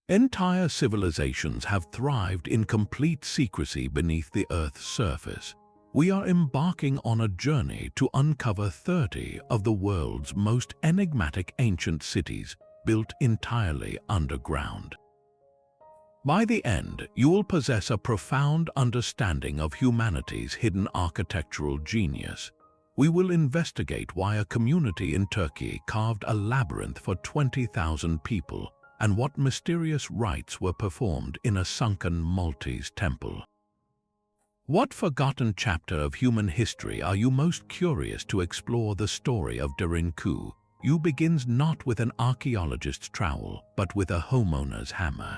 Entire civilizations have thrived in complete secrecy beneath the Earth's surface. We are embarking on a journey to uncover 30 of the world's most enigmatic ancient cities built entirely underground. By the end, you will possess a profound understanding of humanity's hidden architectural genius. We will investigate why a community in Turkey carved a labyrinth for 20,000 people and what mysterious rites were performed in a sunken Maltese temple. What forgotten chapter of human history are you most curious to explore? The story of Derinkuyu begins not with an archaeologist's trowel, but with a homeowner's hammer.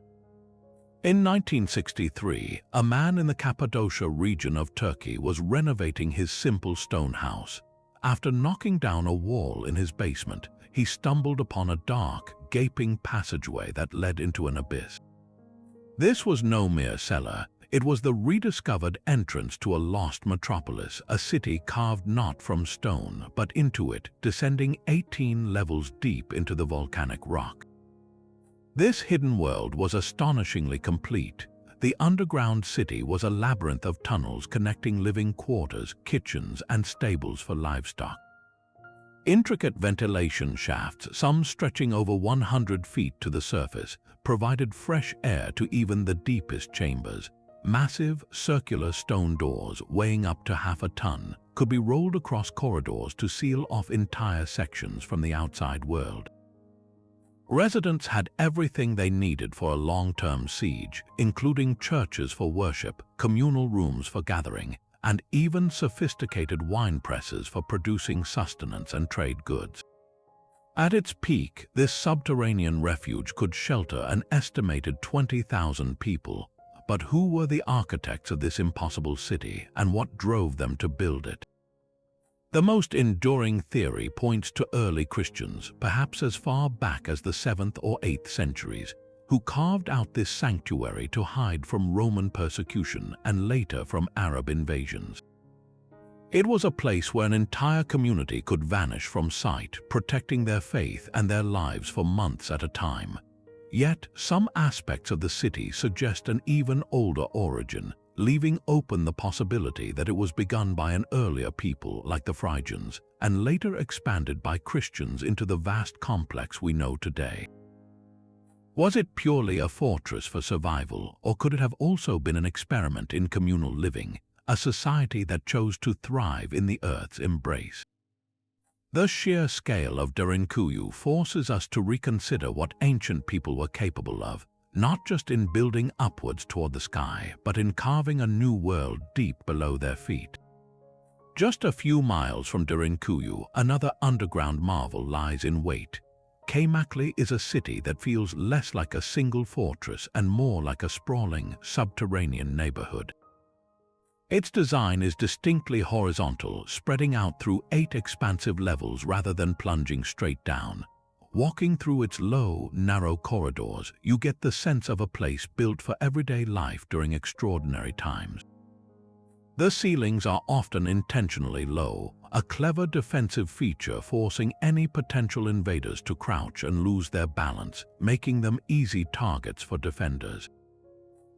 In 1963, a man in the Cappadocia region of Turkey was renovating his simple stone house. After knocking down a wall in his basement, he stumbled upon a dark, gaping passageway that led into an abyss. This was no mere cellar. It was the rediscovered entrance to a lost metropolis, a city carved not from stone, but into it, descending 18 levels deep into the volcanic rock. This hidden world was astonishingly complete. The underground city was a labyrinth of tunnels connecting living quarters, kitchens, and stables for livestock. Intricate ventilation shafts, some stretching over 100 feet to the surface, provided fresh air to even the deepest chambers. Massive, circular stone doors, weighing up to half a ton, could be rolled across corridors to seal off entire sections from the outside world. Residents had everything they needed for a long-term siege, including churches for worship, communal rooms for gathering, and even sophisticated wine presses for producing sustenance and trade goods. At its peak, this subterranean refuge could shelter an estimated 20,000 people. But who were the architects of this impossible city, and what drove them to build it? The most enduring theory points to early Christians, perhaps as far back as the 7th or 8th centuries, who carved out this sanctuary to hide from Roman persecution and later from Arab invasions. It was a place where an entire community could vanish from sight, protecting their faith and their lives for months at a time. Yet, some aspects of the city suggest an even older origin, leaving open the possibility that it was begun by an earlier people like the Phrygians, and later expanded by Christians into the vast complex we know today. Was it purely a fortress for survival, or could it have also been an experiment in communal living, a society that chose to thrive in the Earth's embrace? The sheer scale of Derinkuyu forces us to reconsider what ancient people were capable of, not just in building upwards toward the sky, but in carving a new world deep below their feet. Just a few miles from Derinkuyu, another underground marvel lies in wait. Kaymakli is a city that feels less like a single fortress and more like a sprawling, subterranean neighborhood. Its design is distinctly horizontal, spreading out through 8 expansive levels rather than plunging straight down. Walking through its low, narrow corridors, you get the sense of a place built for everyday life during extraordinary times. The ceilings are often intentionally low, a clever defensive feature forcing any potential invaders to crouch and lose their balance, making them easy targets for defenders.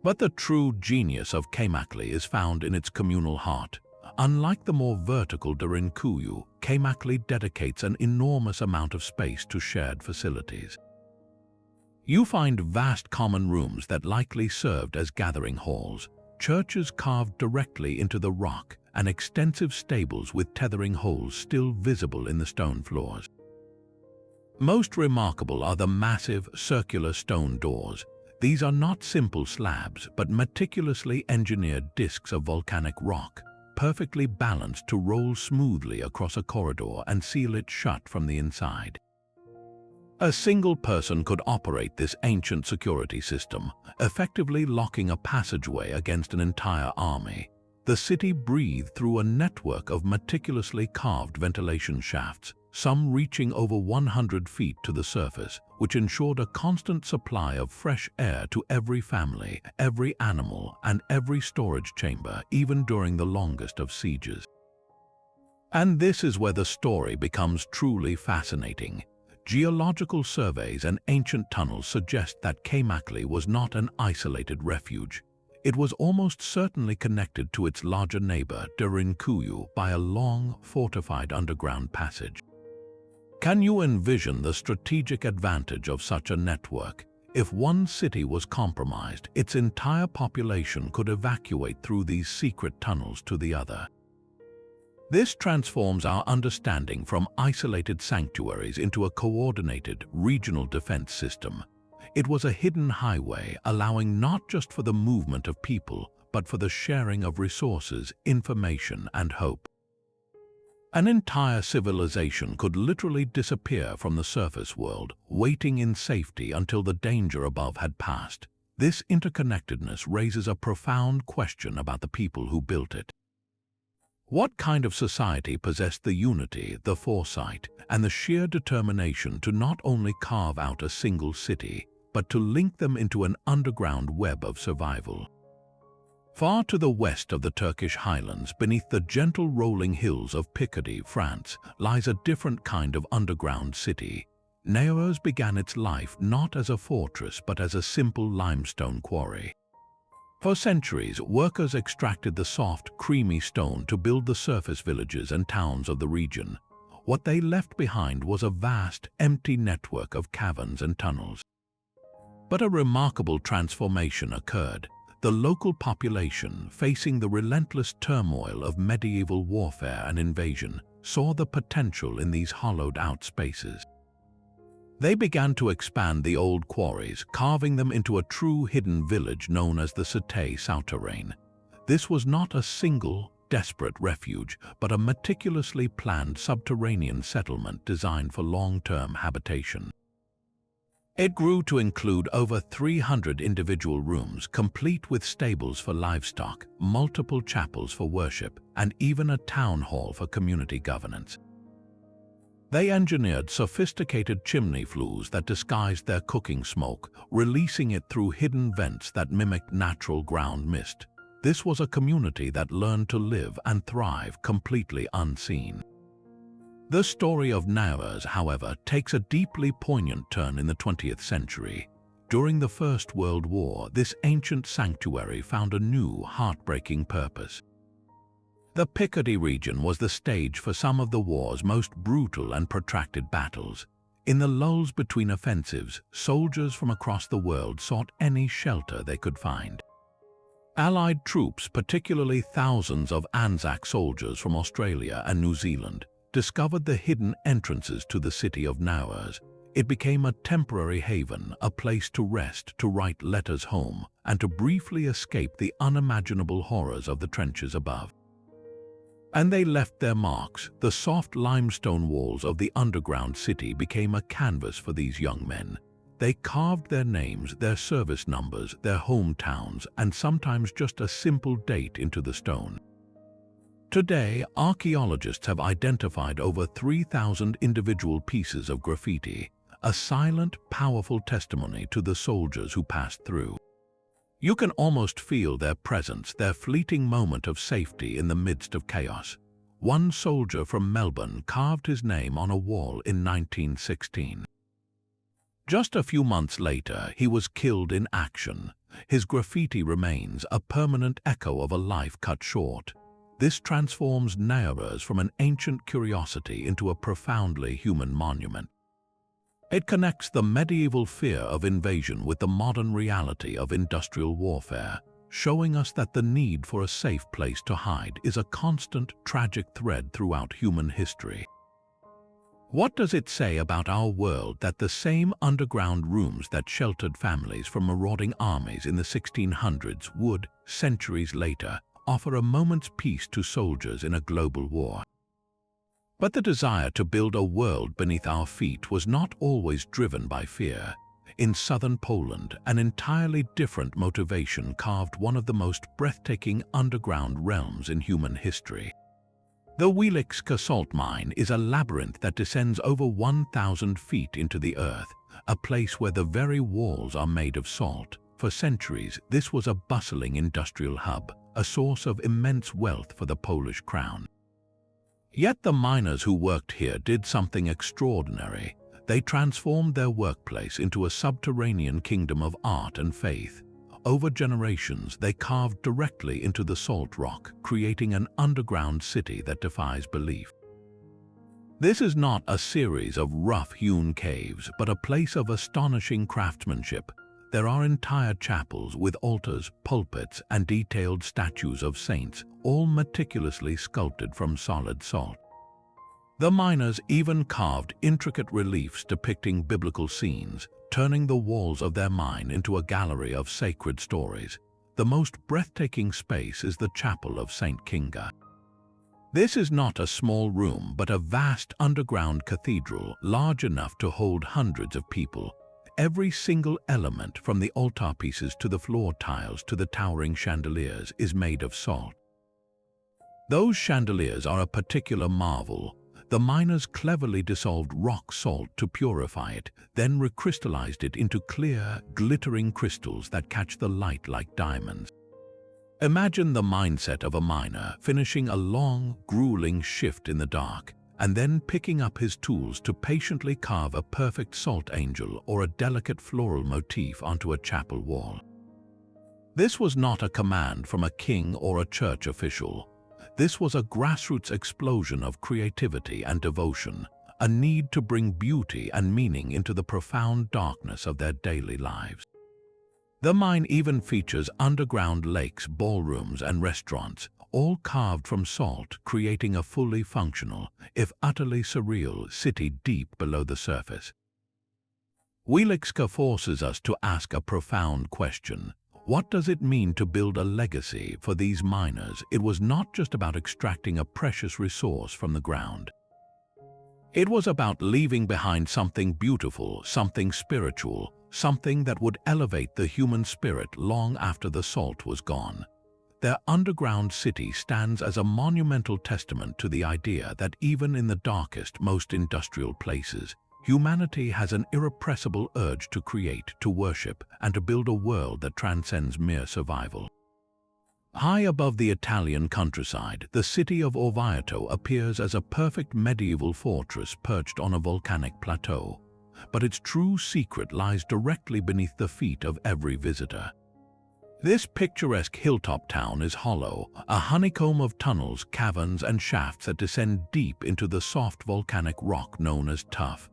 But the true genius of Kaymakli is found in its communal heart. Unlike the more vertical Derinkuyu, Kaymakli dedicates an enormous amount of space to shared facilities. You find vast common rooms that likely served as gathering halls, churches carved directly into the rock, and extensive stables with tethering holes still visible in the stone floors. Most remarkable are the massive, circular stone doors. These are not simple slabs, but meticulously engineered discs of volcanic rock, perfectly balanced to roll smoothly across a corridor and seal it shut from the inside. A single person could operate this ancient security system, effectively locking a passageway against an entire army. The city breathed through a network of meticulously carved ventilation shafts, some reaching over 100 feet to the surface, which ensured a constant supply of fresh air to every family, every animal, and every storage chamber, even during the longest of sieges. And this is where the story becomes truly fascinating. Geological surveys and ancient tunnels suggest that Kaymakli was not an isolated refuge. It was almost certainly connected to its larger neighbor, Derinkuyu, by a long, fortified underground passage. Can you envision the strategic advantage of such a network? If one city was compromised, its entire population could evacuate through these secret tunnels to the other. This transforms our understanding from isolated sanctuaries into a coordinated, regional defense system. It was a hidden highway, allowing not just for the movement of people, but for the sharing of resources, information, and hope. An entire civilization could literally disappear from the surface world, waiting in safety until the danger above had passed. This interconnectedness raises a profound question about the people who built it. What kind of society possessed the unity, the foresight, and the sheer determination to not only carve out a single city, but to link them into an underground web of survival? Far to the west of the Turkish highlands, beneath the gentle rolling hills of Picardy, France, lies a different kind of underground city. Naours began its life not as a fortress but as a simple limestone quarry. For centuries, workers extracted the soft, creamy stone to build the surface villages and towns of the region. What they left behind was a vast, empty network of caverns and tunnels. But a remarkable transformation occurred. The local population, facing the relentless turmoil of medieval warfare and invasion, saw the potential in these hollowed-out spaces. They began to expand the old quarries, carving them into a true hidden village known as the Subterranean. This was not a single, desperate refuge, but a meticulously planned subterranean settlement designed for long-term habitation. It grew to include over 300 individual rooms, complete with stables for livestock, multiple chapels for worship, and even a town hall for community governance. They engineered sophisticated chimney flues that disguised their cooking smoke, releasing it through hidden vents that mimicked natural ground mist. This was a community that learned to live and thrive completely unseen. The story of Naours, however, takes a deeply poignant turn in the 20th century. During the First World War, this ancient sanctuary found a new, heartbreaking purpose. The Picardy region was the stage for some of the war's most brutal and protracted battles. In the lulls between offensives, soldiers from across the world sought any shelter they could find. Allied troops, particularly thousands of Anzac soldiers from Australia and New Zealand, discovered the hidden entrances to the city of Naours. It became a temporary haven, a place to rest, to write letters home, and to briefly escape the unimaginable horrors of the trenches above. And they left their marks. The soft limestone walls of the underground city became a canvas for these young men. They carved their names, their service numbers, their hometowns, and sometimes just a simple date into the stone. Today, archaeologists have identified over 3,000 individual pieces of graffiti, a silent, powerful testimony to the soldiers who passed through. You can almost feel their presence, their fleeting moment of safety in the midst of chaos. One soldier from Melbourne carved his name on a wall in 1916. Just a few months later, he was killed in action. His graffiti remains a permanent echo of a life cut short. This transforms Naours from an ancient curiosity into a profoundly human monument. It connects the medieval fear of invasion with the modern reality of industrial warfare, showing us that the need for a safe place to hide is a constant, tragic thread throughout human history. What does it say about our world that the same underground rooms that sheltered families from marauding armies in the 1600s would, centuries later, offer a moment's peace to soldiers in a global war? But the desire to build a world beneath our feet was not always driven by fear. In southern Poland, an entirely different motivation carved one of the most breathtaking underground realms in human history. The Wieliczka Salt Mine is a labyrinth that descends over 1,000 feet into the earth, a place where the very walls are made of salt. For centuries, this was a bustling industrial hub, a source of immense wealth for the Polish crown. Yet the miners who worked here did something extraordinary. They transformed their workplace into a subterranean kingdom of art and faith. Over generations, they carved directly into the salt rock, creating an underground city that defies belief. This is not a series of rough-hewn caves, but a place of astonishing craftsmanship. There are entire chapels with altars, pulpits, and detailed statues of saints, all meticulously sculpted from solid salt. The miners even carved intricate reliefs depicting biblical scenes, turning the walls of their mine into a gallery of sacred stories. The most breathtaking space is the Chapel of St. Kinga. This is not a small room, but a vast underground cathedral, large enough to hold hundreds of people. Every single element, from the altarpieces to the floor tiles to the towering chandeliers, is made of salt. Those chandeliers are a particular marvel. The miners cleverly dissolved rock salt to purify it, then recrystallized it into clear, glittering crystals that catch the light like diamonds. Imagine the mindset of a miner finishing a long, grueling shift in the dark, and then picking up his tools to patiently carve a perfect salt angel or a delicate floral motif onto a chapel wall. This was not a command from a king or a church official. This was a grassroots explosion of creativity and devotion, a need to bring beauty and meaning into the profound darkness of their daily lives. The mine even features underground lakes, ballrooms, and restaurants, all carved from salt, creating a fully functional, if utterly surreal, city deep below the surface. Wieliczka forces us to ask a profound question. What does it mean to build a legacy? For these miners, it was not just about extracting a precious resource from the ground. It was about leaving behind something beautiful, something spiritual, something that would elevate the human spirit long after the salt was gone. Their underground city stands as a monumental testament to the idea that even in the darkest, most industrial places, humanity has an irrepressible urge to create, to worship, and to build a world that transcends mere survival. High above the Italian countryside, the city of Orvieto appears as a perfect medieval fortress perched on a volcanic plateau. But its true secret lies directly beneath the feet of every visitor. This picturesque hilltop town is hollow, a honeycomb of tunnels, caverns, and shafts that descend deep into the soft volcanic rock known as tuff.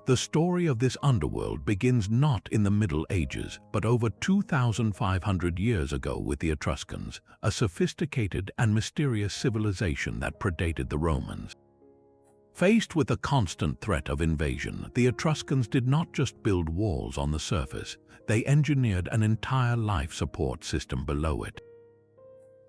The story of this underworld begins not in the Middle Ages, but over 2,500 years ago with the Etruscans, a sophisticated and mysterious civilization that predated the Romans. Faced with the constant threat of invasion, the Etruscans did not just build walls on the surface, they engineered an entire life support system below it.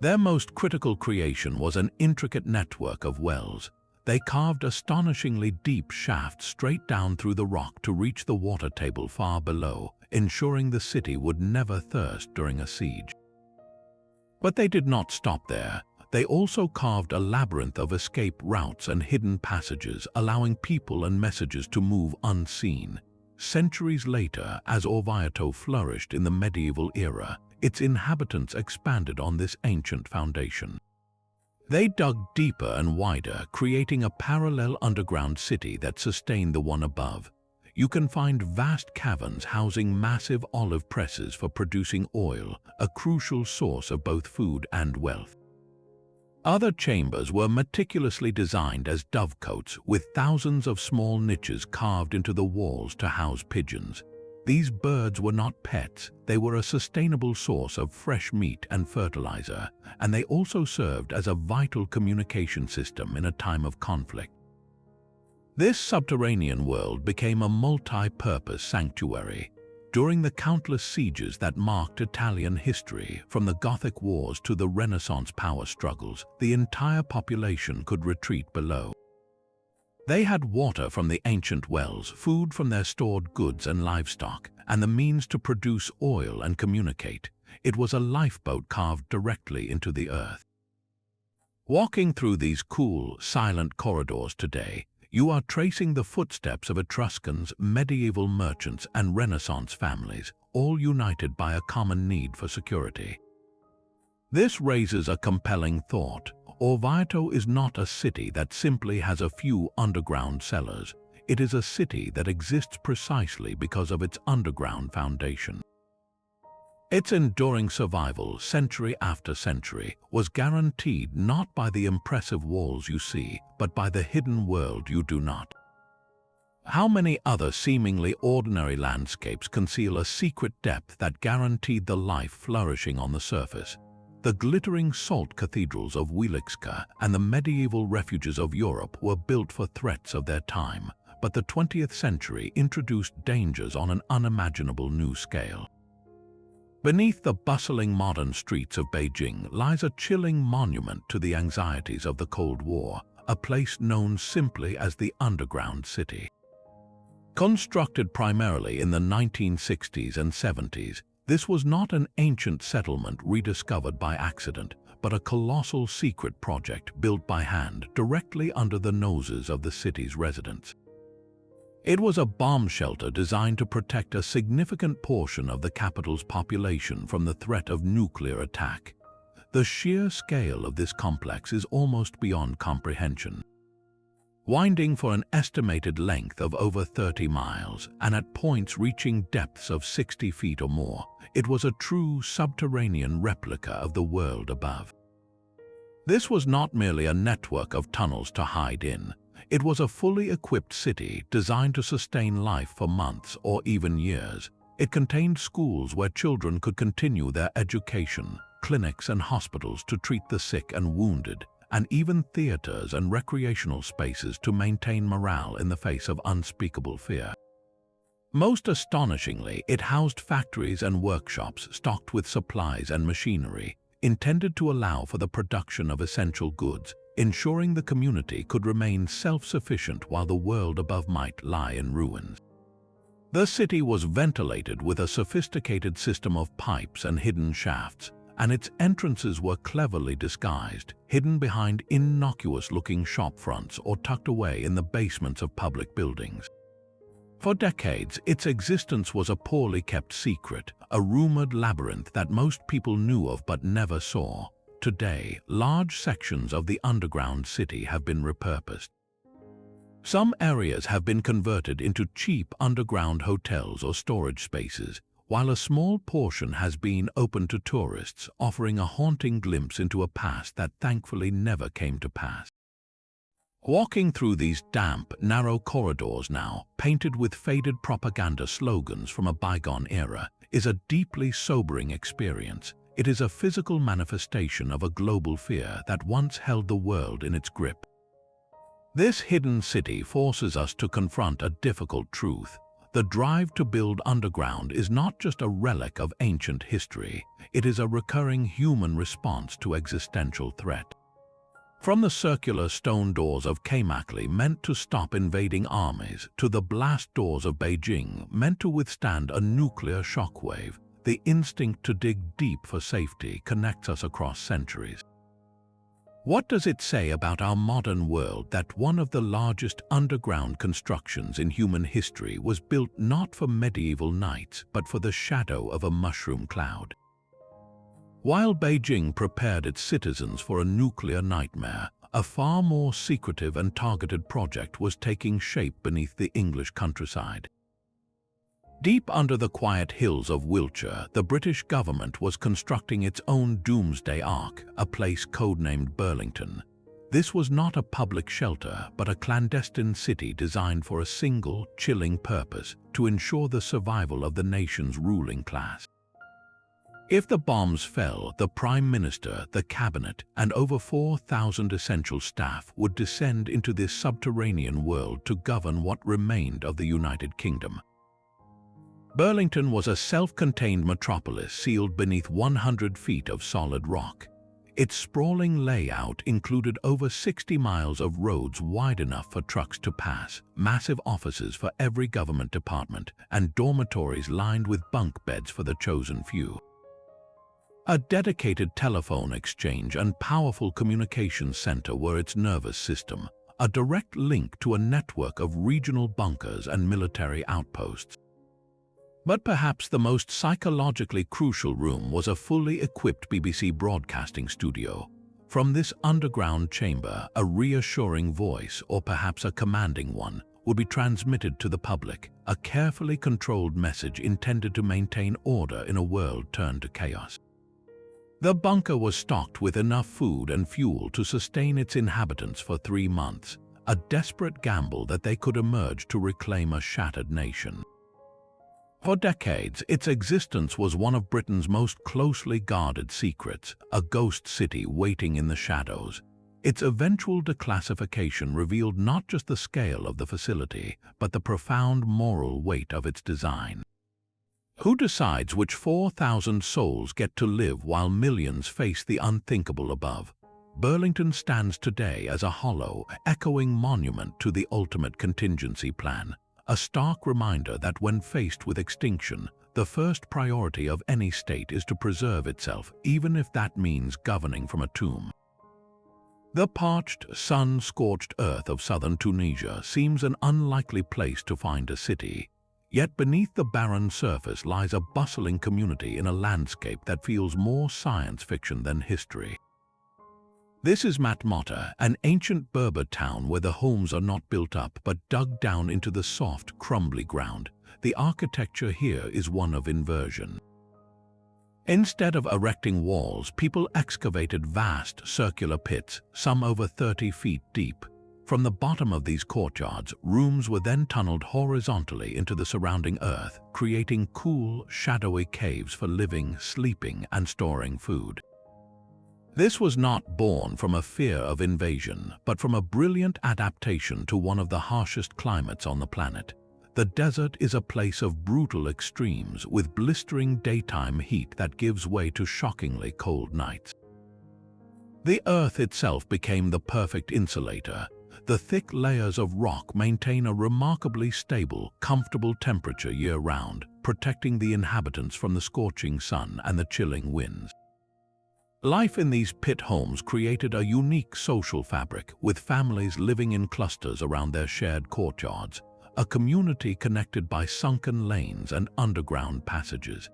Their most critical creation was an intricate network of wells. They carved astonishingly deep shafts straight down through the rock to reach the water table far below, ensuring the city would never thirst during a siege. But they did not stop there. They also carved a labyrinth of escape routes and hidden passages, allowing people and messages to move unseen. Centuries later, as Orvieto flourished in the medieval era, its inhabitants expanded on this ancient foundation. They dug deeper and wider, creating a parallel underground city that sustained the one above. You can find vast caverns housing massive olive presses for producing oil, a crucial source of both food and wealth. Other chambers were meticulously designed as dovecotes, with thousands of small niches carved into the walls to house pigeons. These birds were not pets, they were a sustainable source of fresh meat and fertilizer, and they also served as a vital communication system in a time of conflict. This subterranean world became a multi-purpose sanctuary. During the countless sieges that marked Italian history, from the Gothic Wars to the Renaissance power struggles, the entire population could retreat below. They had water from the ancient wells, food from their stored goods and livestock, and the means to produce oil and communicate. It was a lifeboat carved directly into the earth. Walking through these cool, silent corridors today, you are tracing the footsteps of Etruscans, medieval merchants, and Renaissance families, all united by a common need for security. This raises a compelling thought. Orvieto is not a city that simply has a few underground cellars. it is a city that exists precisely because of its underground foundation. Its enduring survival, century after century, was guaranteed not by the impressive walls you see, but by the hidden world you do not. How many other seemingly ordinary landscapes conceal a secret depth that guaranteed the life flourishing on the surface? The glittering salt cathedrals of Wieliczka and the medieval refuges of Europe were built for threats of their time, but the 20th century introduced dangers on an unimaginable new scale. Beneath the bustling modern streets of Beijing lies a chilling monument to the anxieties of the Cold War, a place known simply as the Underground City. Constructed primarily in the 1960s and 70s, this was not an ancient settlement rediscovered by accident, but a colossal secret project built by hand directly under the noses of the city's residents. It was a bomb shelter designed to protect a significant portion of the capital's population from the threat of nuclear attack. The sheer scale of this complex is almost beyond comprehension. Winding for an estimated length of over 30 miles and at points reaching depths of 60 feet or more, it was a true subterranean replica of the world above. This was not merely a network of tunnels to hide in. It was a fully equipped city designed to sustain life for months or even years. It contained schools where children could continue their education, clinics and hospitals to treat the sick and wounded, and even theaters and recreational spaces to maintain morale in the face of unspeakable fear. Most astonishingly, it housed factories and workshops stocked with supplies and machinery, intended to allow for the production of essential goods, ensuring the community could remain self-sufficient while the world above might lie in ruins. The city was ventilated with a sophisticated system of pipes and hidden shafts, and its entrances were cleverly disguised, hidden behind innocuous-looking shop fronts or tucked away in the basements of public buildings. For decades, its existence was a poorly kept secret, a rumored labyrinth that most people knew of but never saw. Today, large sections of the underground city have been repurposed. Some areas have been converted into cheap underground hotels or storage spaces, while a small portion has been open to tourists, offering a haunting glimpse into a past that thankfully never came to pass. Walking through these damp, narrow corridors now, painted with faded propaganda slogans from a bygone era, is a deeply sobering experience. It is a physical manifestation of a global fear that once held the world in its grip. This hidden city forces us to confront a difficult truth. The drive to build underground is not just a relic of ancient history, it is a recurring human response to existential threat. From the circular stone doors of Kaymakli meant to stop invading armies to the blast doors of Beijing meant to withstand a nuclear shockwave, the instinct to dig deep for safety connects us across centuries. What does it say about our modern world that one of the largest underground constructions in human history was built not for medieval knights but for the shadow of a mushroom cloud? While Beijing prepared its citizens for a nuclear nightmare, a far more secretive and targeted project was taking shape beneath the English countryside. Deep under the quiet hills of Wiltshire, the British government was constructing its own doomsday ark, a place codenamed Burlington. This was not a public shelter, but a clandestine city designed for a single, chilling purpose: to ensure the survival of the nation's ruling class. If the bombs fell, the Prime Minister, the Cabinet, and over 4,000 essential staff would descend into this subterranean world to govern what remained of the United Kingdom. Burlington was a self-contained metropolis sealed beneath 100 feet of solid rock. Its sprawling layout included over 60 miles of roads wide enough for trucks to pass, massive offices for every government department, and dormitories lined with bunk beds for the chosen few. A dedicated telephone exchange and powerful communications center were its nervous system, a direct link to a network of regional bunkers and military outposts. But perhaps the most psychologically crucial room was a fully equipped BBC broadcasting studio. From this underground chamber, a reassuring voice, or perhaps a commanding one, would be transmitted to the public, a carefully controlled message intended to maintain order in a world turned to chaos. The bunker was stocked with enough food and fuel to sustain its inhabitants for 3 months, a desperate gamble that they could emerge to reclaim a shattered nation. For decades, its existence was one of Britain's most closely guarded secrets, a ghost city waiting in the shadows. Its eventual declassification revealed not just the scale of the facility, but the profound moral weight of its design. Who decides which 4,000 souls get to live while millions face the unthinkable above? Burlington stands today as a hollow, echoing monument to the ultimate contingency plan, a stark reminder that when faced with extinction, the first priority of any state is to preserve itself, even if that means governing from a tomb. The parched, sun-scorched earth of southern Tunisia seems an unlikely place to find a city, yet beneath the barren surface lies a bustling community in a landscape that feels more science fiction than history. This is Matmata, an ancient Berber town where the homes are not built up but dug down into the soft, crumbly ground. The architecture here is one of inversion. Instead of erecting walls, people excavated vast circular pits, some over 30 feet deep. From the bottom of these courtyards, rooms were then tunneled horizontally into the surrounding earth, creating cool, shadowy caves for living, sleeping, and storing food. This was not born from a fear of invasion, but from a brilliant adaptation to one of the harshest climates on the planet. The desert is a place of brutal extremes, with blistering daytime heat that gives way to shockingly cold nights. The earth itself became the perfect insulator. The thick layers of rock maintain a remarkably stable, comfortable temperature year-round, protecting the inhabitants from the scorching sun and the chilling winds. Life in these pit homes created a unique social fabric, with families living in clusters around their shared courtyards, a community connected by sunken lanes and underground passages.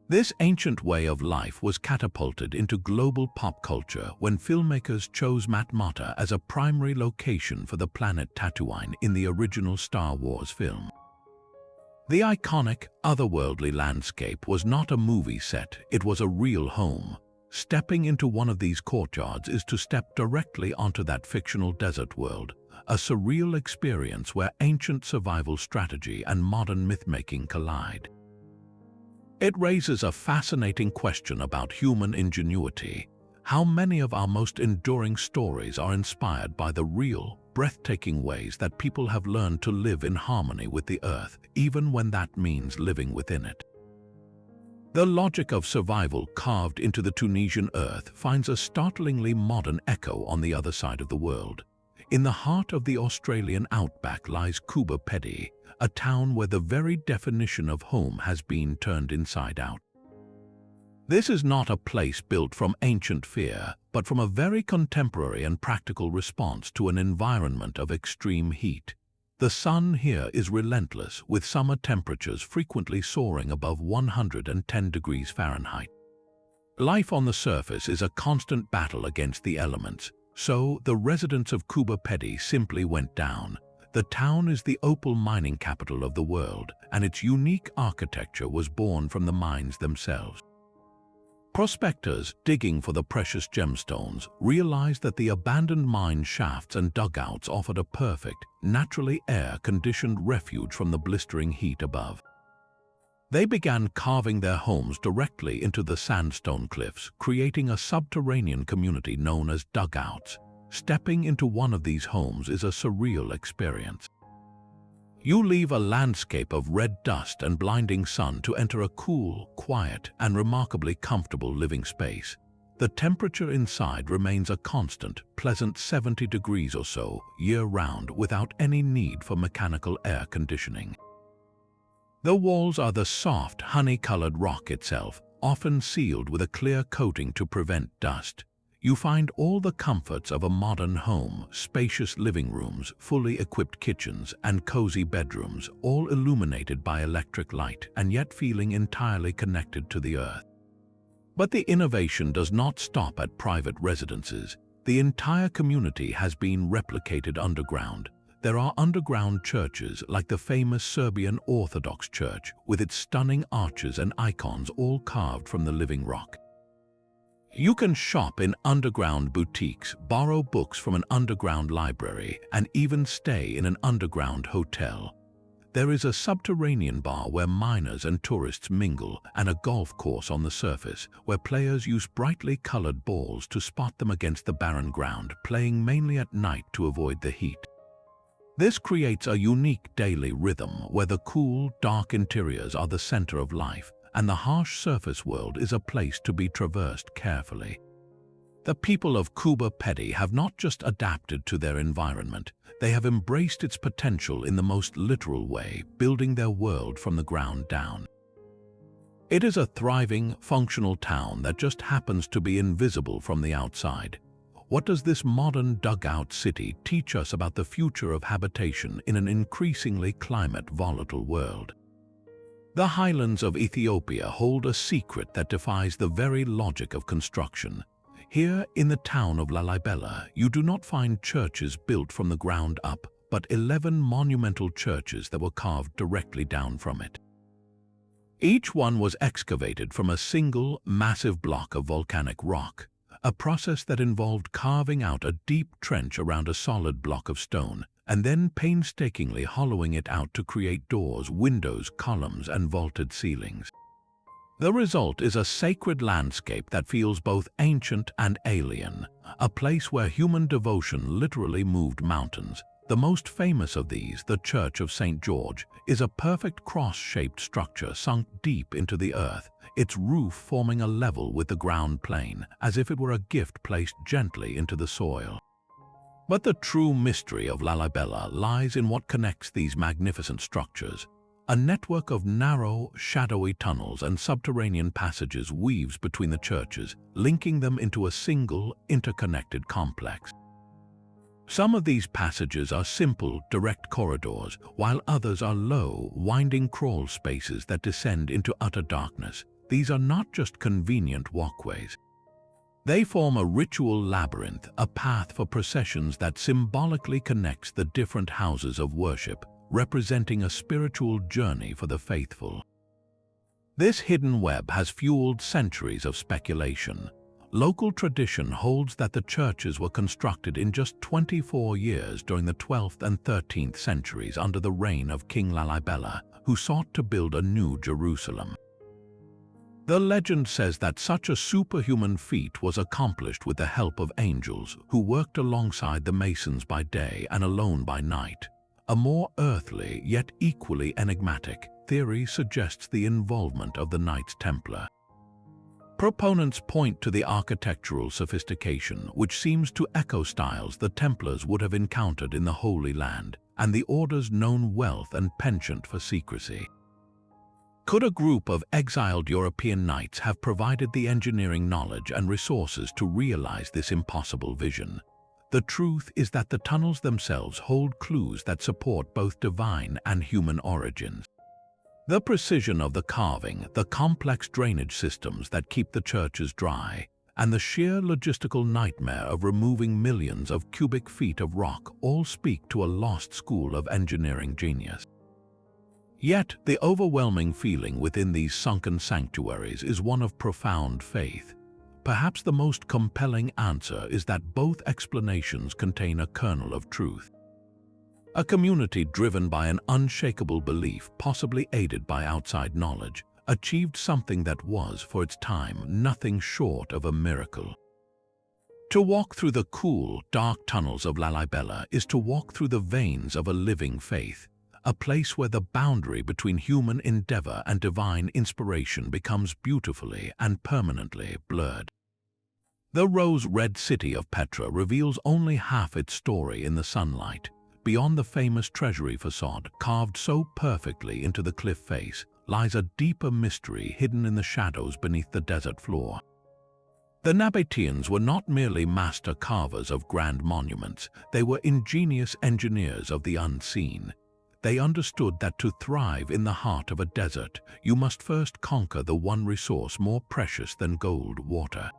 This ancient way of life was catapulted into global pop culture when filmmakers chose Matmata as a primary location for the planet Tatooine in the original Star Wars film. The iconic, otherworldly landscape was not a movie set, it was a real home. Stepping into one of these courtyards is to step directly onto that fictional desert world, a surreal experience where ancient survival strategy and modern myth-making collide. It raises a fascinating question about human ingenuity. How many of our most enduring stories are inspired by the real, breathtaking ways that people have learned to live in harmony with the earth, even when that means living within it? The logic of survival carved into the Tunisian earth finds a startlingly modern echo on the other side of the world. In the heart of the Australian outback lies Coober Pedy, a town where the very definition of home has been turned inside out. This is not a place built from ancient fear, but from a very contemporary and practical response to an environment of extreme heat. The sun here is relentless, with summer temperatures frequently soaring above 110 degrees Fahrenheit. Life on the surface is a constant battle against the elements, so the residents of Coober Pedy simply went down. The town is the opal mining capital of the world, and its unique architecture was born from the mines themselves. Prospectors digging for the precious gemstones realized that the abandoned mine shafts and dugouts offered a perfect, naturally air-conditioned refuge from the blistering heat above. They began carving their homes directly into the sandstone cliffs, creating a subterranean community known as dugouts. Stepping into one of these homes is a surreal experience. You leave a landscape of red dust and blinding sun to enter a cool, quiet, and remarkably comfortable living space. The temperature inside remains a constant, pleasant 70 degrees or so, year-round, without any need for mechanical air conditioning. The walls are the soft, honey-colored rock itself, often sealed with a clear coating to prevent dust. You find all the comforts of a modern home, spacious living rooms, fully equipped kitchens, and cozy bedrooms, all illuminated by electric light and yet feeling entirely connected to the earth. But the innovation does not stop at private residences. The entire community has been replicated underground. There are underground churches like the famous Serbian Orthodox Church with its stunning arches and icons all carved from the living rock. You can shop in underground boutiques, borrow books from an underground library, and even stay in an underground hotel. There is a subterranean bar where miners and tourists mingle, and a golf course on the surface where players use brightly colored balls to spot them against the barren ground, playing mainly at night to avoid the heat. This creates a unique daily rhythm where the cool, dark interiors are the center of life, and the harsh surface world is a place to be traversed carefully. The people of Coober Pedy have not just adapted to their environment, they have embraced its potential in the most literal way, building their world from the ground down. It is a thriving, functional town that just happens to be invisible from the outside. What does this modern dugout city teach us about the future of habitation in an increasingly climate-volatile world? The highlands of Ethiopia hold a secret that defies the very logic of construction. Here, in the town of Lalibela, you do not find churches built from the ground up, but 11 monumental churches that were carved directly down from it. Each one was excavated from a single, massive block of volcanic rock, a process that involved carving out a deep trench around a solid block of stone, and then painstakingly hollowing it out to create doors, windows, columns, and vaulted ceilings. The result is a sacred landscape that feels both ancient and alien, a place where human devotion literally moved mountains. The most famous of these, the Church of St. George, is a perfect cross-shaped structure sunk deep into the earth, its roof forming a level with the ground plane, as if it were a gift placed gently into the soil. But the true mystery of Lalibela lies in what connects these magnificent structures. A network of narrow, shadowy tunnels and subterranean passages weaves between the churches, linking them into a single, interconnected complex. Some of these passages are simple, direct corridors, while others are low, winding crawl spaces that descend into utter darkness. These are not just convenient walkways. They form a ritual labyrinth, a path for processions that symbolically connects the different houses of worship, representing a spiritual journey for the faithful. This hidden web has fueled centuries of speculation. Local tradition holds that the churches were constructed in just 24 years during the 12th and 13th centuries under the reign of King Lalibela, who sought to build a new Jerusalem. The legend says that such a superhuman feat was accomplished with the help of angels who worked alongside the masons by day and alone by night. A more earthly, yet equally enigmatic, theory suggests the involvement of the Knights Templar. Proponents point to the architectural sophistication, which seems to echo styles the Templars would have encountered in the Holy Land, and the order's known wealth and penchant for secrecy. Could a group of exiled European knights have provided the engineering knowledge and resources to realize this impossible vision? The truth is that the tunnels themselves hold clues that support both divine and human origins. The precision of the carving, the complex drainage systems that keep the churches dry, and the sheer logistical nightmare of removing millions of cubic feet of rock all speak to a lost school of engineering genius. Yet, the overwhelming feeling within these sunken sanctuaries is one of profound faith. Perhaps the most compelling answer is that both explanations contain a kernel of truth. A community driven by an unshakable belief, possibly aided by outside knowledge, achieved something that was, for its time, nothing short of a miracle. To walk through the cool, dark tunnels of Lalibela is to walk through the veins of a living faith, a place where the boundary between human endeavor and divine inspiration becomes beautifully and permanently blurred. The rose-red city of Petra reveals only half its story in the sunlight. Beyond the famous treasury facade, carved so perfectly into the cliff face, lies a deeper mystery hidden in the shadows beneath the desert floor. The Nabateans were not merely master carvers of grand monuments, they were ingenious engineers of the unseen. They understood that to thrive in the heart of a desert, you must first conquer the one resource more precious than gold: water.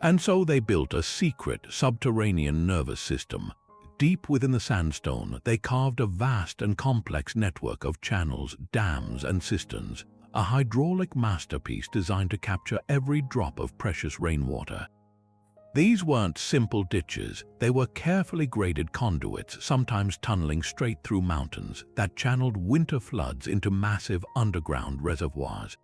And so they built a secret subterranean nervous system, deep within the sandstone, they carved a vast and complex network of channels, dams, and cisterns, a hydraulic masterpiece designed to capture every drop of precious rainwater. These weren't simple ditches, they were carefully graded conduits, sometimes tunneling straight through mountains, that channeled winter floods into massive underground reservoirs.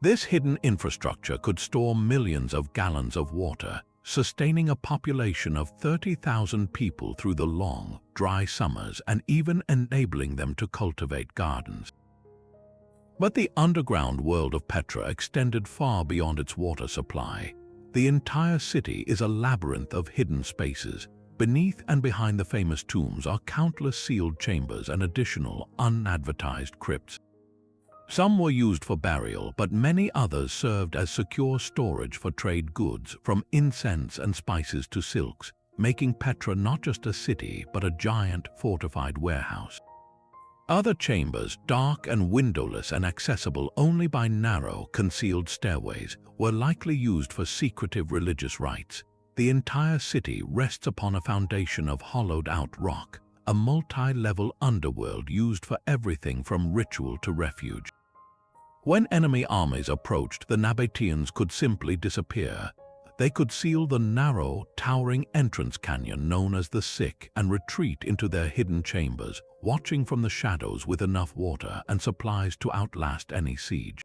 This hidden infrastructure could store millions of gallons of water, sustaining a population of 30,000 people through the long, dry summers and even enabling them to cultivate gardens. But the underground world of Petra extended far beyond its water supply. The entire city is a labyrinth of hidden spaces. Beneath and behind the famous tombs are countless sealed chambers and additional, unadvertised crypts. Some were used for burial, but many others served as secure storage for trade goods, from incense and spices to silks, making Petra not just a city, but a giant fortified warehouse. Other chambers, dark and windowless and accessible only by narrow, concealed stairways, were likely used for secretive religious rites. The entire city rests upon a foundation of hollowed-out rock, a multi-level underworld used for everything from ritual to refuge. When enemy armies approached, the Nabateans could simply disappear. They could seal the narrow, towering entrance canyon known as the Sick and retreat into their hidden chambers, watching from the shadows with enough water and supplies to outlast any siege.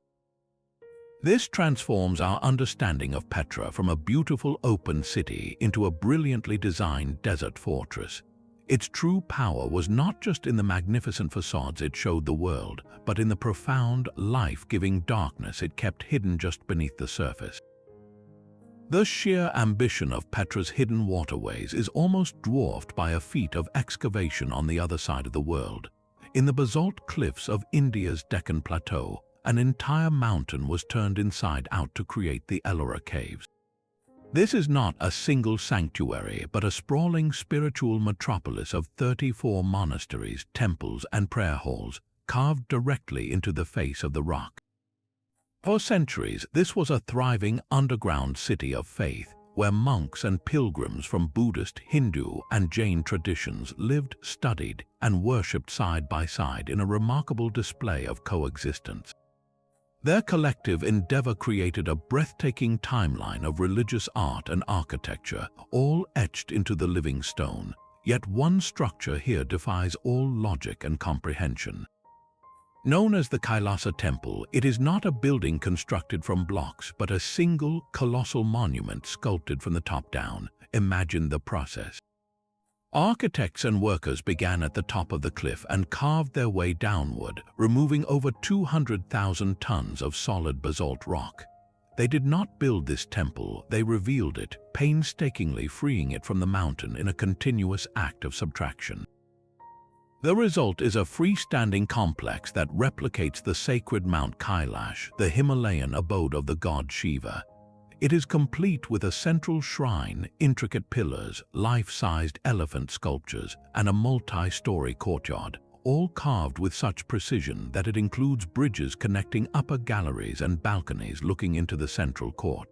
This transforms our understanding of Petra from a beautiful open city into a brilliantly designed desert fortress. Its true power was not just in the magnificent facades it showed the world, but in the profound, life-giving darkness it kept hidden just beneath the surface. The sheer ambition of Petra's hidden waterways is almost dwarfed by a feat of excavation on the other side of the world. In the basalt cliffs of India's Deccan Plateau, an entire mountain was turned inside out to create the Ellora caves. This is not a single sanctuary, but a sprawling spiritual metropolis of 34 monasteries, temples, and prayer halls, carved directly into the face of the rock. For centuries, this was a thriving underground city of faith, where monks and pilgrims from Buddhist, Hindu, and Jain traditions lived, studied, and worshipped side by side in a remarkable display of coexistence. Their collective endeavor created a breathtaking timeline of religious art and architecture, all etched into the living stone. Yet one structure here defies all logic and comprehension. Known as the Kailasa Temple, it is not a building constructed from blocks, but a single, colossal monument sculpted from the top down. Imagine the process. Architects and workers began at the top of the cliff and carved their way downward, removing over 200,000 tons of solid basalt rock. They did not build this temple, they revealed it, painstakingly freeing it from the mountain in a continuous act of subtraction. The result is a freestanding complex that replicates the sacred Mount Kailash, the Himalayan abode of the god Shiva. It is complete with a central shrine, intricate pillars, life-sized elephant sculptures, and a multi-story courtyard, all carved with such precision that it includes bridges connecting upper galleries and balconies looking into the central court.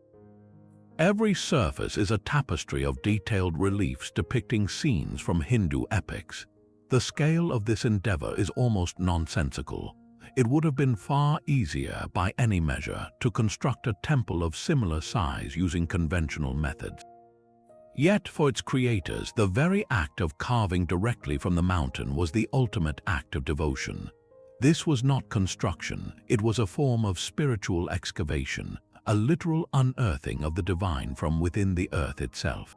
Every surface is a tapestry of detailed reliefs depicting scenes from Hindu epics. The scale of this endeavor is almost nonsensical. It would have been far easier, by any measure, to construct a temple of similar size using conventional methods. Yet, for its creators, the very act of carving directly from the mountain was the ultimate act of devotion. This was not construction, it was a form of spiritual excavation, a literal unearthing of the divine from within the earth itself.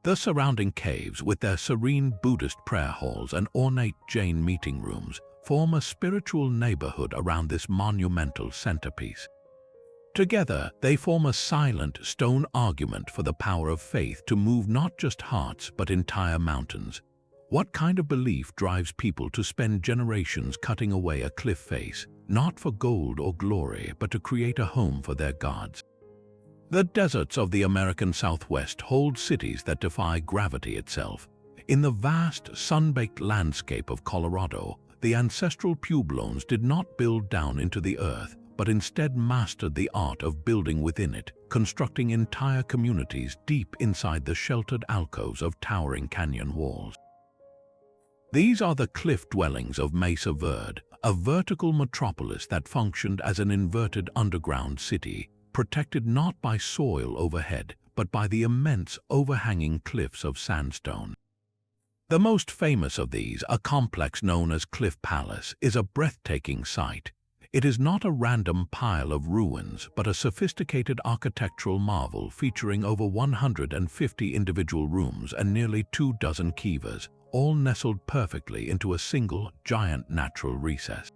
The surrounding caves, with their serene Buddhist prayer halls and ornate Jain meeting rooms, form a spiritual neighborhood around this monumental centerpiece. Together, they form a silent, stone argument for the power of faith to move not just hearts but entire mountains. What kind of belief drives people to spend generations cutting away a cliff face, not for gold or glory, but to create a home for their gods? The deserts of the American Southwest hold cities that defy gravity itself. In the vast, sun-baked landscape of Colorado, the ancestral Pueblones did not build down into the earth, but instead mastered the art of building within it, constructing entire communities deep inside the sheltered alcoves of towering canyon walls. These are the cliff dwellings of Mesa Verde, a vertical metropolis that functioned as an inverted underground city, protected not by soil overhead, but by the immense overhanging cliffs of sandstone. The most famous of these, a complex known as Cliff Palace, is a breathtaking sight. It is not a random pile of ruins, but a sophisticated architectural marvel featuring over 150 individual rooms and nearly 24 kivas, all nestled perfectly into a single, giant natural recess.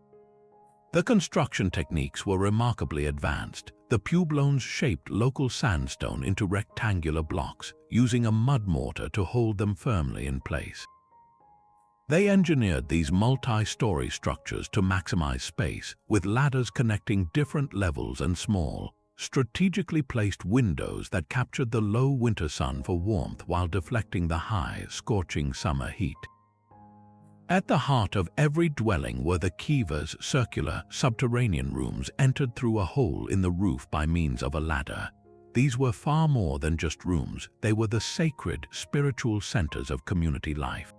The construction techniques were remarkably advanced. The pueblones shaped local sandstone into rectangular blocks, using a mud mortar to hold them firmly in place. They engineered these multi-story structures to maximize space, with ladders connecting different levels and small, strategically placed windows that captured the low winter sun for warmth while deflecting the high, scorching summer heat. At the heart of every dwelling were the kivas, circular, subterranean rooms entered through a hole in the roof by means of a ladder. These were far more than just rooms. They were the sacred, spiritual centers of community life.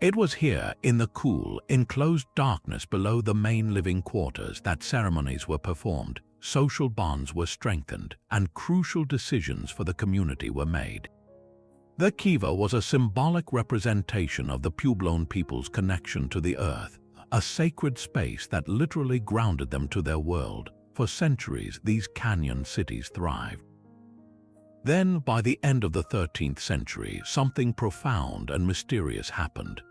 It was here, in the cool, enclosed darkness below the main living quarters, that ceremonies were performed, social bonds were strengthened, and crucial decisions for the community were made. The kiva was a symbolic representation of the Puebloan people's connection to the earth, a sacred space that literally grounded them to their world. For centuries, these canyon cities thrived. Then, by the end of the 13th century, something profound and mysterious happened.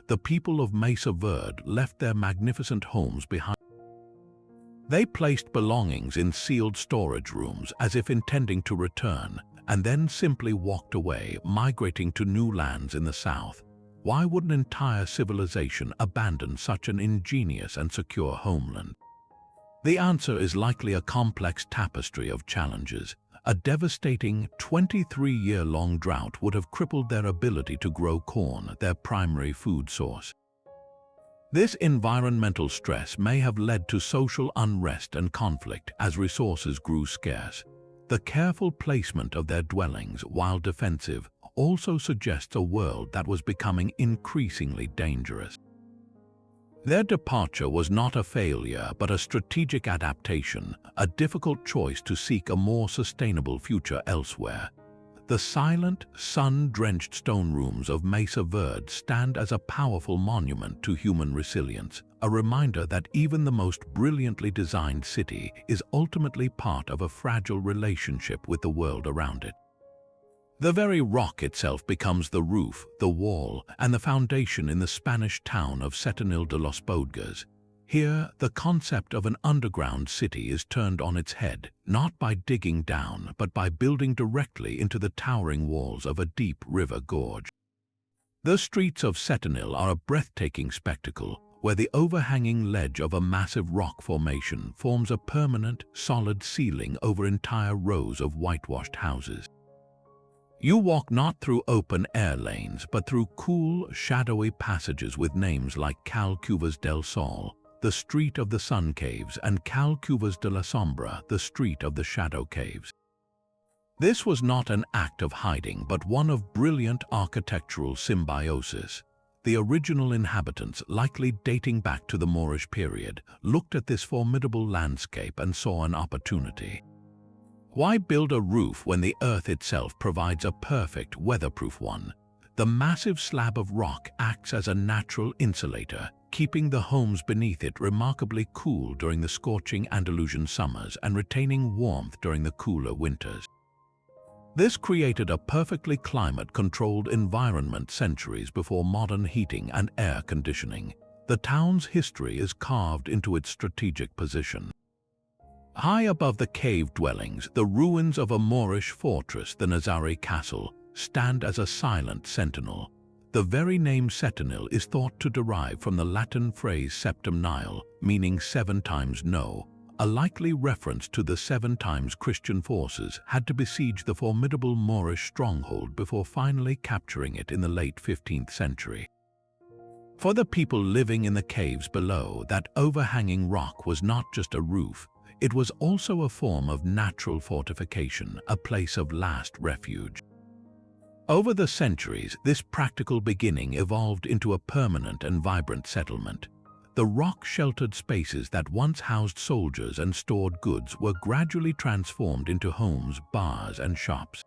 The people of Mesa Verde left their magnificent homes behind. They placed belongings in sealed storage rooms as if intending to return, and then simply walked away, migrating to new lands in the south. Why would an entire civilization abandon such an ingenious and secure homeland? The answer is likely a complex tapestry of challenges. A devastating 23-year-long drought would have crippled their ability to grow corn, their primary food source. This environmental stress may have led to social unrest and conflict as resources grew scarce. The careful placement of their dwellings, while defensive, also suggests a world that was becoming increasingly dangerous. Their departure was not a failure, but a strategic adaptation, a difficult choice to seek a more sustainable future elsewhere. The silent, sun-drenched stone rooms of Mesa Verde stand as a powerful monument to human resilience, a reminder that even the most brilliantly designed city is ultimately part of a fragile relationship with the world around it. The very rock itself becomes the roof, the wall, and the foundation in the Spanish town of Setenil de los Bodgas. Here, the concept of an underground city is turned on its head, not by digging down, but by building directly into the towering walls of a deep river gorge. The streets of Setenil are a breathtaking spectacle, where the overhanging ledge of a massive rock formation forms a permanent, solid ceiling over entire rows of whitewashed houses. You walk not through open-air lanes, but through cool, shadowy passages with names like Cal Cuvas del Sol, the Street of the Sun Caves, and Cal Cuvas de la Sombra, the Street of the Shadow Caves. This was not an act of hiding, but one of brilliant architectural symbiosis. The original inhabitants, likely dating back to the Moorish period, looked at this formidable landscape and saw an opportunity. Why build a roof when the earth itself provides a perfect, weatherproof one? The massive slab of rock acts as a natural insulator, keeping the homes beneath it remarkably cool during the scorching Andalusian summers and retaining warmth during the cooler winters. This created a perfectly climate-controlled environment centuries before modern heating and air conditioning. The town's history is carved into its strategic position. High above the cave dwellings, the ruins of a Moorish fortress, the Naours castle, stand as a silent sentinel. The very name Setenil is thought to derive from the Latin phrase septem nihil, meaning 7 times no, a likely reference to the 7 times Christian forces had to besiege the formidable Moorish stronghold before finally capturing it in the late 15th century. For the people living in the caves below, that overhanging rock was not just a roof, it was also a form of natural fortification, a place of last refuge. Over the centuries, this practical beginning evolved into a permanent and vibrant settlement. The rock-sheltered spaces that once housed soldiers and stored goods were gradually transformed into homes, bars, and shops.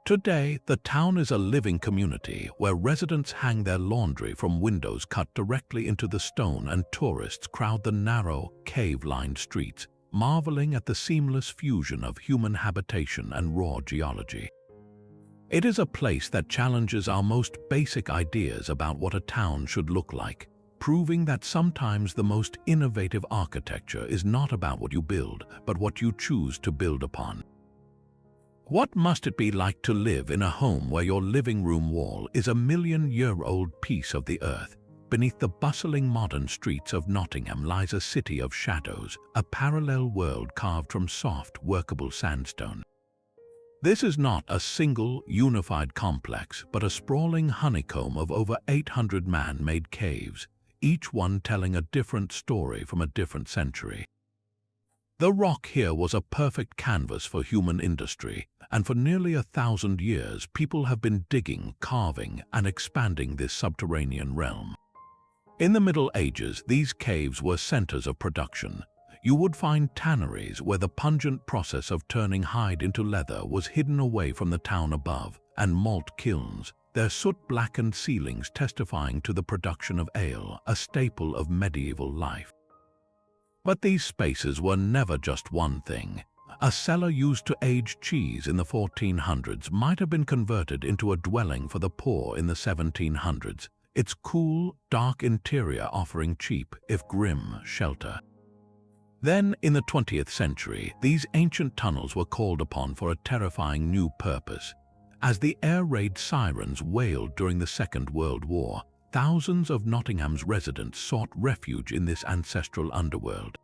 Today, the town is a living community where residents hang their laundry from windows cut directly into the stone, and tourists crowd the narrow, cave-lined streets, marveling at the seamless fusion of human habitation and raw geology. It is a place that challenges our most basic ideas about what a town should look like, proving that sometimes the most innovative architecture is not about what you build, but what you choose to build upon. What must it be like to live in a home where your living room wall is a million-year-old piece of the earth? Beneath the bustling modern streets of Nottingham lies a city of shadows, a parallel world carved from soft, workable sandstone. This is not a single, unified complex, but a sprawling honeycomb of over 800 man-made caves, each one telling a different story from a different century. The rock here was a perfect canvas for human industry, and for nearly 1,000 years people have been digging, carving, and expanding this subterranean realm. In the Middle Ages, these caves were centers of production. You would find tanneries where the pungent process of turning hide into leather was hidden away from the town above, and malt kilns, their soot-blackened ceilings testifying to the production of ale, a staple of medieval life. But these spaces were never just one thing. A cellar used to age cheese in the 1400s might have been converted into a dwelling for the poor in the 1700s, its cool, dark interior offering cheap, if grim, shelter. Then, in the 20th century, these ancient tunnels were called upon for a terrifying new purpose. As the air raid sirens wailed during the Second World War, thousands of Nottingham's residents sought refuge in this ancestral underworld.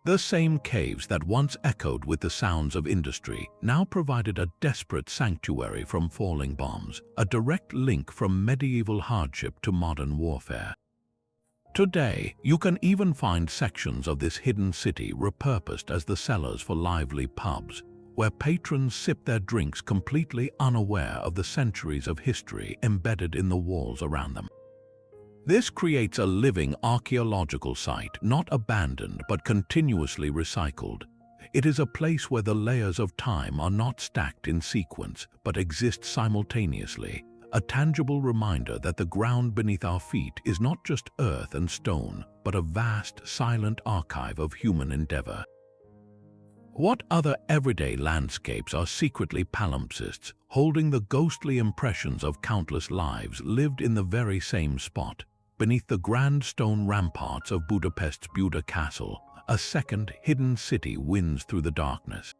The same caves that once echoed with the sounds of industry now provided a desperate sanctuary from falling bombs, a direct link from medieval hardship to modern warfare. Today, you can even find sections of this hidden city repurposed as the cellars for lively pubs, where patrons sip their drinks completely unaware of the centuries of history embedded in the walls around them. This creates a living archaeological site, not abandoned but continuously recycled. It is a place where the layers of time are not stacked in sequence but exist simultaneously, a tangible reminder that the ground beneath our feet is not just earth and stone, but a vast, silent archive of human endeavor. What other everyday landscapes are secretly palimpsests, holding the ghostly impressions of countless lives lived in the very same spot? Beneath the grand stone ramparts of Budapest's Buda Castle, a second hidden city winds through the darkness.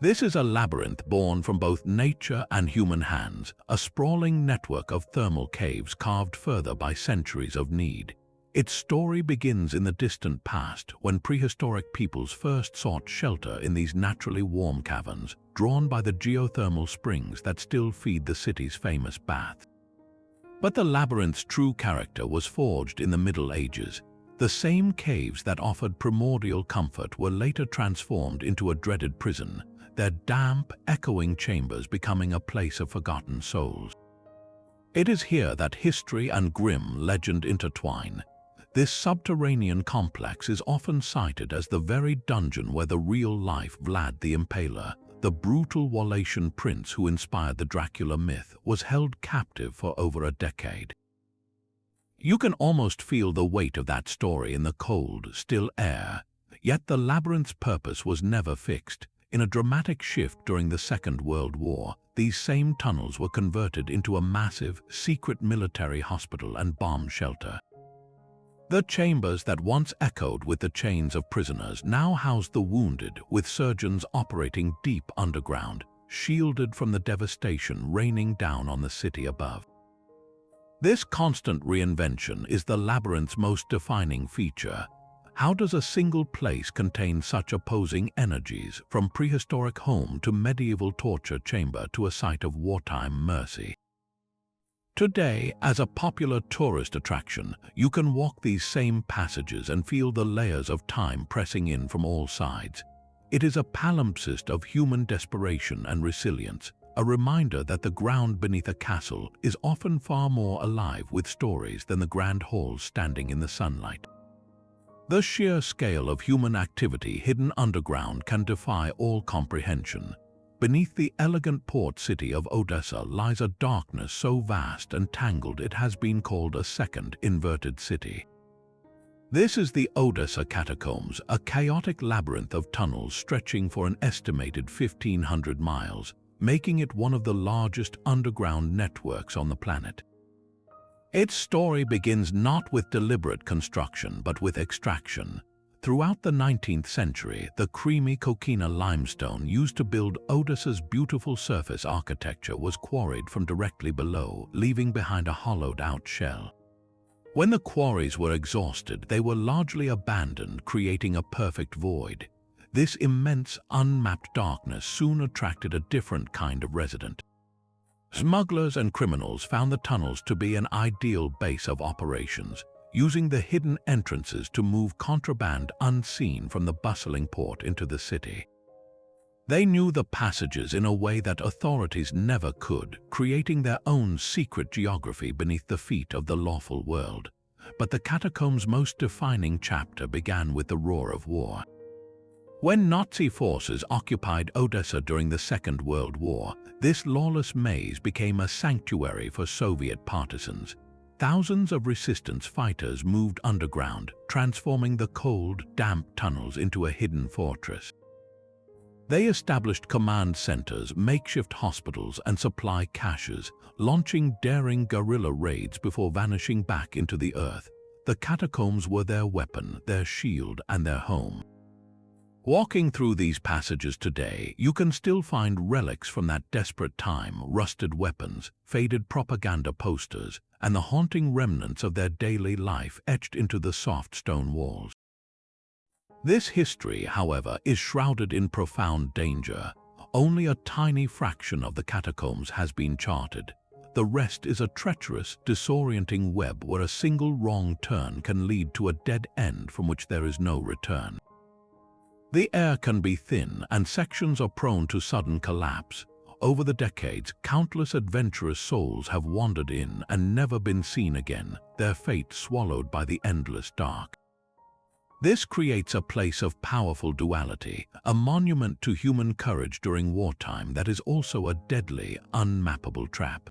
This is a labyrinth born from both nature and human hands, a sprawling network of thermal caves carved further by centuries of need. Its story begins in the distant past, when prehistoric peoples first sought shelter in these naturally warm caverns, drawn by the geothermal springs that still feed the city's famous baths. But the labyrinth's true character was forged in the Middle Ages. The same caves that offered primordial comfort were later transformed into a dreaded prison, their damp, echoing chambers becoming a place of forgotten souls. It is here that history and grim legend intertwine. This subterranean complex is often cited as the very dungeon where the real-life Vlad the Impaler, the brutal Wallachian prince who inspired the Dracula myth, was held captive for over a decade. You can almost feel the weight of that story in the cold, still air, yet the labyrinth's purpose was never fixed. In a dramatic shift during the Second World War, these same tunnels were converted into a massive, secret military hospital and bomb shelter. The chambers that once echoed with the chains of prisoners now housed the wounded, with surgeons operating deep underground, shielded from the devastation raining down on the city above. This constant reinvention is the labyrinth's most defining feature. How does a single place contain such opposing energies, from prehistoric home to medieval torture chamber to a site of wartime mercy? Today, as a popular tourist attraction, you can walk these same passages and feel the layers of time pressing in from all sides. It is a palimpsest of human desperation and resilience, a reminder that the ground beneath a castle is often far more alive with stories than the grand halls standing in the sunlight. The sheer scale of human activity hidden underground can defy all comprehension. Beneath the elegant port city of Odessa lies a darkness so vast and tangled it has been called a second inverted city. This is the Odessa Catacombs, a chaotic labyrinth of tunnels stretching for an estimated 1,500 miles, making it one of the largest underground networks on the planet. Its story begins not with deliberate construction but with extraction. Throughout the 19th century, the creamy coquina limestone used to build Odessa's beautiful surface architecture was quarried from directly below, leaving behind a hollowed-out shell. When the quarries were exhausted, they were largely abandoned, creating a perfect void. This immense, unmapped darkness soon attracted a different kind of resident. Smugglers and criminals found the tunnels to be an ideal base of operations, using the hidden entrances to move contraband unseen from the bustling port into the city. They knew the passages in a way that authorities never could, creating their own secret geography beneath the feet of the lawful world. But the catacombs' most defining chapter began with the roar of war. When Nazi forces occupied Odessa during the Second World War, this lawless maze became a sanctuary for Soviet partisans. Thousands of resistance fighters moved underground, transforming the cold, damp tunnels into a hidden fortress. They established command centers, makeshift hospitals, and supply caches, launching daring guerrilla raids before vanishing back into the earth. The catacombs were their weapon, their shield, and their home. Walking through these passages today, you can still find relics from that desperate time, rusted weapons, faded propaganda posters, and the haunting remnants of their daily life etched into the soft stone walls. This history, however, is shrouded in profound danger. Only a tiny fraction of the catacombs has been charted. The rest is a treacherous, disorienting web where a single wrong turn can lead to a dead end from which there is no return. The air can be thin, and sections are prone to sudden collapse. Over the decades, countless adventurous souls have wandered in and never been seen again, their fate swallowed by the endless dark. This creates a place of powerful duality, a monument to human courage during wartime that is also a deadly, unmappable trap.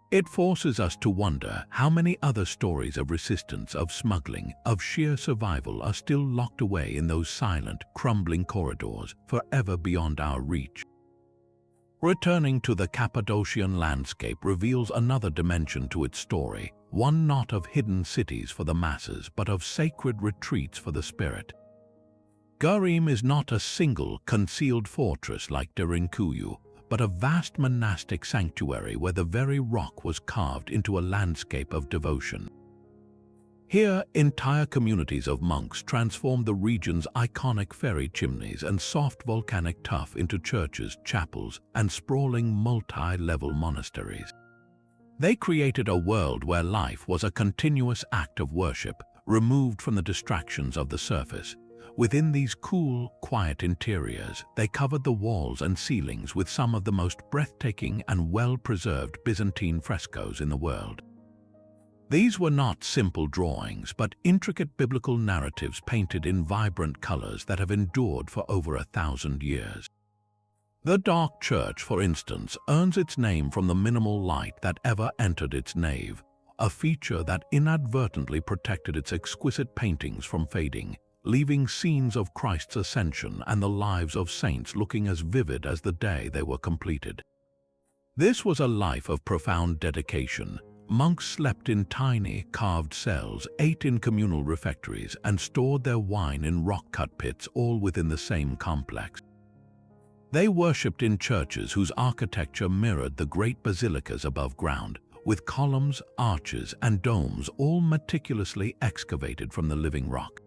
It forces us to wonder how many other stories of resistance, of smuggling, of sheer survival are still locked away in those silent, crumbling corridors, forever beyond our reach. Returning to the Cappadocian landscape reveals another dimension to its story, one not of hidden cities for the masses, but of sacred retreats for the spirit. G&ouml is not a single, concealed fortress like Derinkuyu, but a vast monastic sanctuary where the very rock was carved into a landscape of devotion. Here, entire communities of monks transformed the region's iconic ferry chimneys and soft volcanic tuff into churches, chapels, and sprawling multi-level monasteries. They created a world where life was a continuous act of worship, removed from the distractions of the surface. Within these cool, quiet interiors, they covered the walls and ceilings with some of the most breathtaking and well-preserved Byzantine frescoes in the world. These were not simple drawings, but intricate biblical narratives painted in vibrant colors that have endured for over 1,000 years. The Dark Church, for instance, earns its name from the minimal light that ever entered its nave, a feature that inadvertently protected its exquisite paintings from fading, leaving scenes of Christ's ascension and the lives of saints looking as vivid as the day they were completed. This was a life of profound dedication. Monks slept in tiny, carved cells, ate in communal refectories, and stored their wine in rock-cut pits, all within the same complex. They worshipped in churches whose architecture mirrored the great basilicas above ground, with columns, arches, and domes all meticulously excavated from the living rock.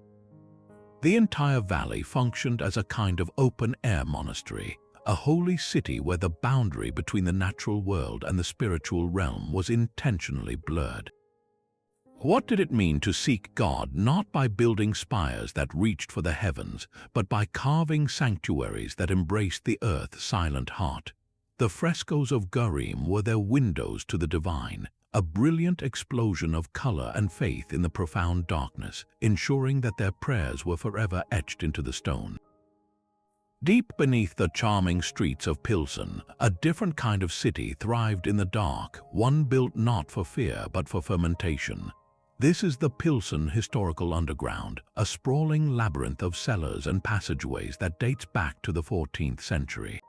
The entire valley functioned as a kind of open-air monastery, a holy city where the boundary between the natural world and the spiritual realm was intentionally blurred. What did it mean to seek God not by building spires that reached for the heavens, but by carving sanctuaries that embraced the earth's silent heart? The frescoes of G&ouml were their windows to the divine, a brilliant explosion of color and faith in the profound darkness, ensuring that their prayers were forever etched into the stone. Deep beneath the charming streets of Pilsen, a different kind of city thrived in the dark, one built not for fear but for fermentation. This is the Pilsen Historical Underground, a sprawling labyrinth of cellars and passageways that dates back to the 14th century.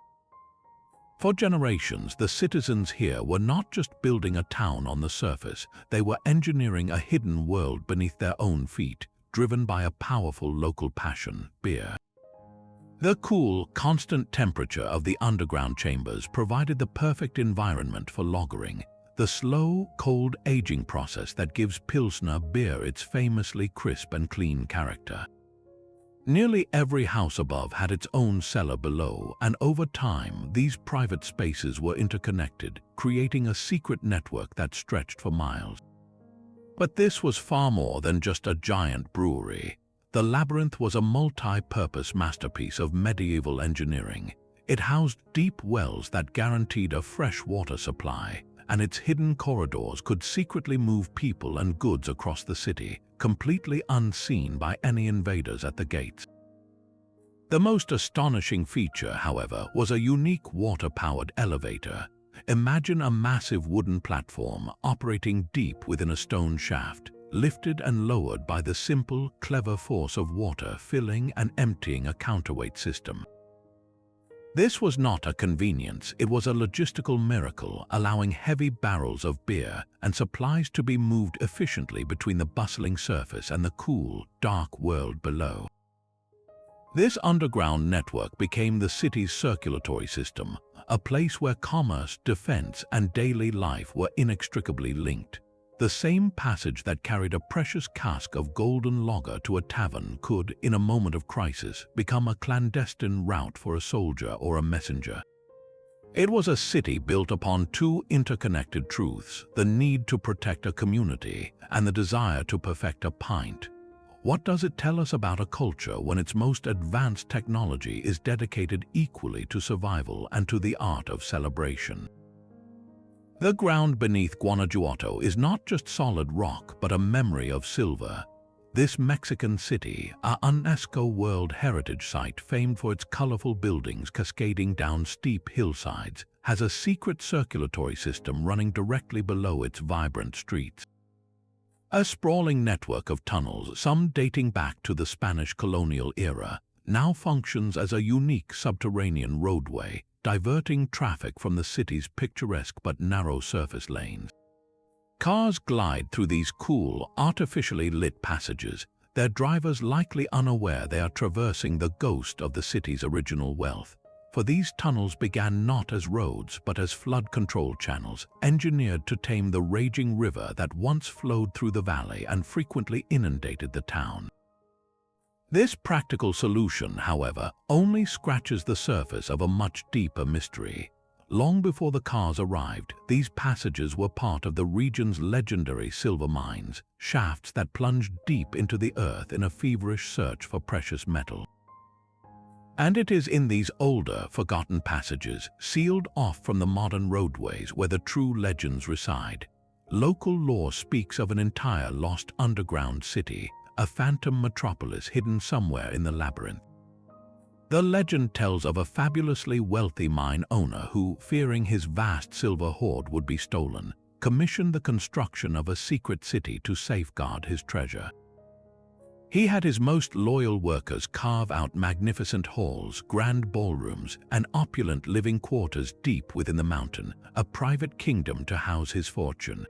For generations, the citizens here were not just building a town on the surface, they were engineering a hidden world beneath their own feet, driven by a powerful local passion, beer. The cool, constant temperature of the underground chambers provided the perfect environment for lagering, the slow, cold aging process that gives Pilsner beer its famously crisp and clean character. Nearly every house above had its own cellar below, and over time, these private spaces were interconnected, creating a secret network that stretched for miles. But this was far more than just a giant brewery. The labyrinth was a multi-purpose masterpiece of medieval engineering. It housed deep wells that guaranteed a fresh water supply, and its hidden corridors could secretly move people and goods across the city, completely unseen by any invaders at the gates. The most astonishing feature, however, was a unique water-powered elevator. Imagine a massive wooden platform operating deep within a stone shaft, lifted and lowered by the simple, clever force of water filling and emptying a counterweight system. This was not a convenience, it was a logistical miracle, allowing heavy barrels of beer and supplies to be moved efficiently between the bustling surface and the cool, dark world below. This underground network became the city's circulatory system, a place where commerce, defense, and daily life were inextricably linked. The same passage that carried a precious cask of golden lager to a tavern could, in a moment of crisis, become a clandestine route for a soldier or a messenger. It was a city built upon two interconnected truths: the need to protect a community and the desire to perfect a pint. What does it tell us about a culture when its most advanced technology is dedicated equally to survival and to the art of celebration? The ground beneath Guanajuato is not just solid rock, but a memory of silver. This Mexican city, a UNESCO World Heritage Site famed for its colorful buildings cascading down steep hillsides, has a secret circulatory system running directly below its vibrant streets. A sprawling network of tunnels, some dating back to the Spanish colonial era, now functions as a unique subterranean roadway, diverting traffic from the city's picturesque but narrow surface lanes. Cars glide through these cool, artificially lit passages, their drivers likely unaware they are traversing the ghost of the city's original wealth. For these tunnels began not as roads but as flood control channels, engineered to tame the raging river that once flowed through the valley and frequently inundated the town. This practical solution, however, only scratches the surface of a much deeper mystery. Long before the cars arrived, these passages were part of the region's legendary silver mines, shafts that plunged deep into the earth in a feverish search for precious metal. And it is in these older, forgotten passages, sealed off from the modern roadways, where the true legends reside. Local lore speaks of an entire lost underground city, a phantom metropolis hidden somewhere in the labyrinth. The legend tells of a fabulously wealthy mine owner who, fearing his vast silver hoard would be stolen, commissioned the construction of a secret city to safeguard his treasure. He had his most loyal workers carve out magnificent halls, grand ballrooms, and opulent living quarters deep within the mountain, a private kingdom to house his fortune.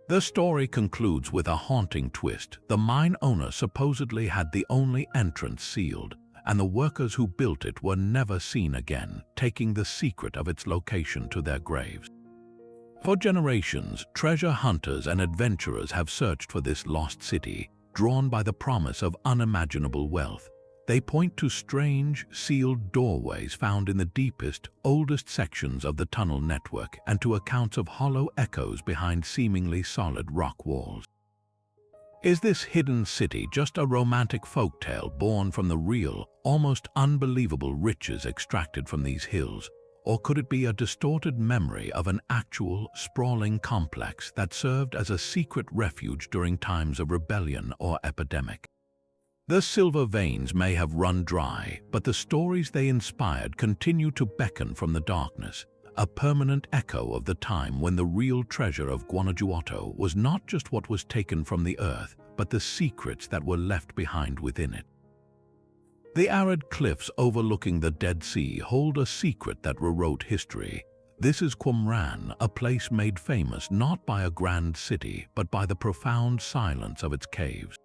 The story concludes with a haunting twist. The mine owner supposedly had the only entrance sealed, and the workers who built it were never seen again, taking the secret of its location to their graves. For generations, treasure hunters and adventurers have searched for this lost city, drawn by the promise of unimaginable wealth. They point to strange, sealed doorways found in the deepest, oldest sections of the tunnel network and to accounts of hollow echoes behind seemingly solid rock walls. Is this hidden city just a romantic folktale born from the real, almost unbelievable riches extracted from these hills? Or could it be a distorted memory of an actual, sprawling complex that served as a secret refuge during times of rebellion or epidemic? The silver veins may have run dry, but the stories they inspired continue to beckon from the darkness, a permanent echo of the time when the real treasure of Guanajuato was not just what was taken from the earth, but the secrets that were left behind within it. The arid cliffs overlooking the Dead Sea hold a secret that rewrote history. This is Qumran, a place made famous not by a grand city, but by the profound silence of its caves.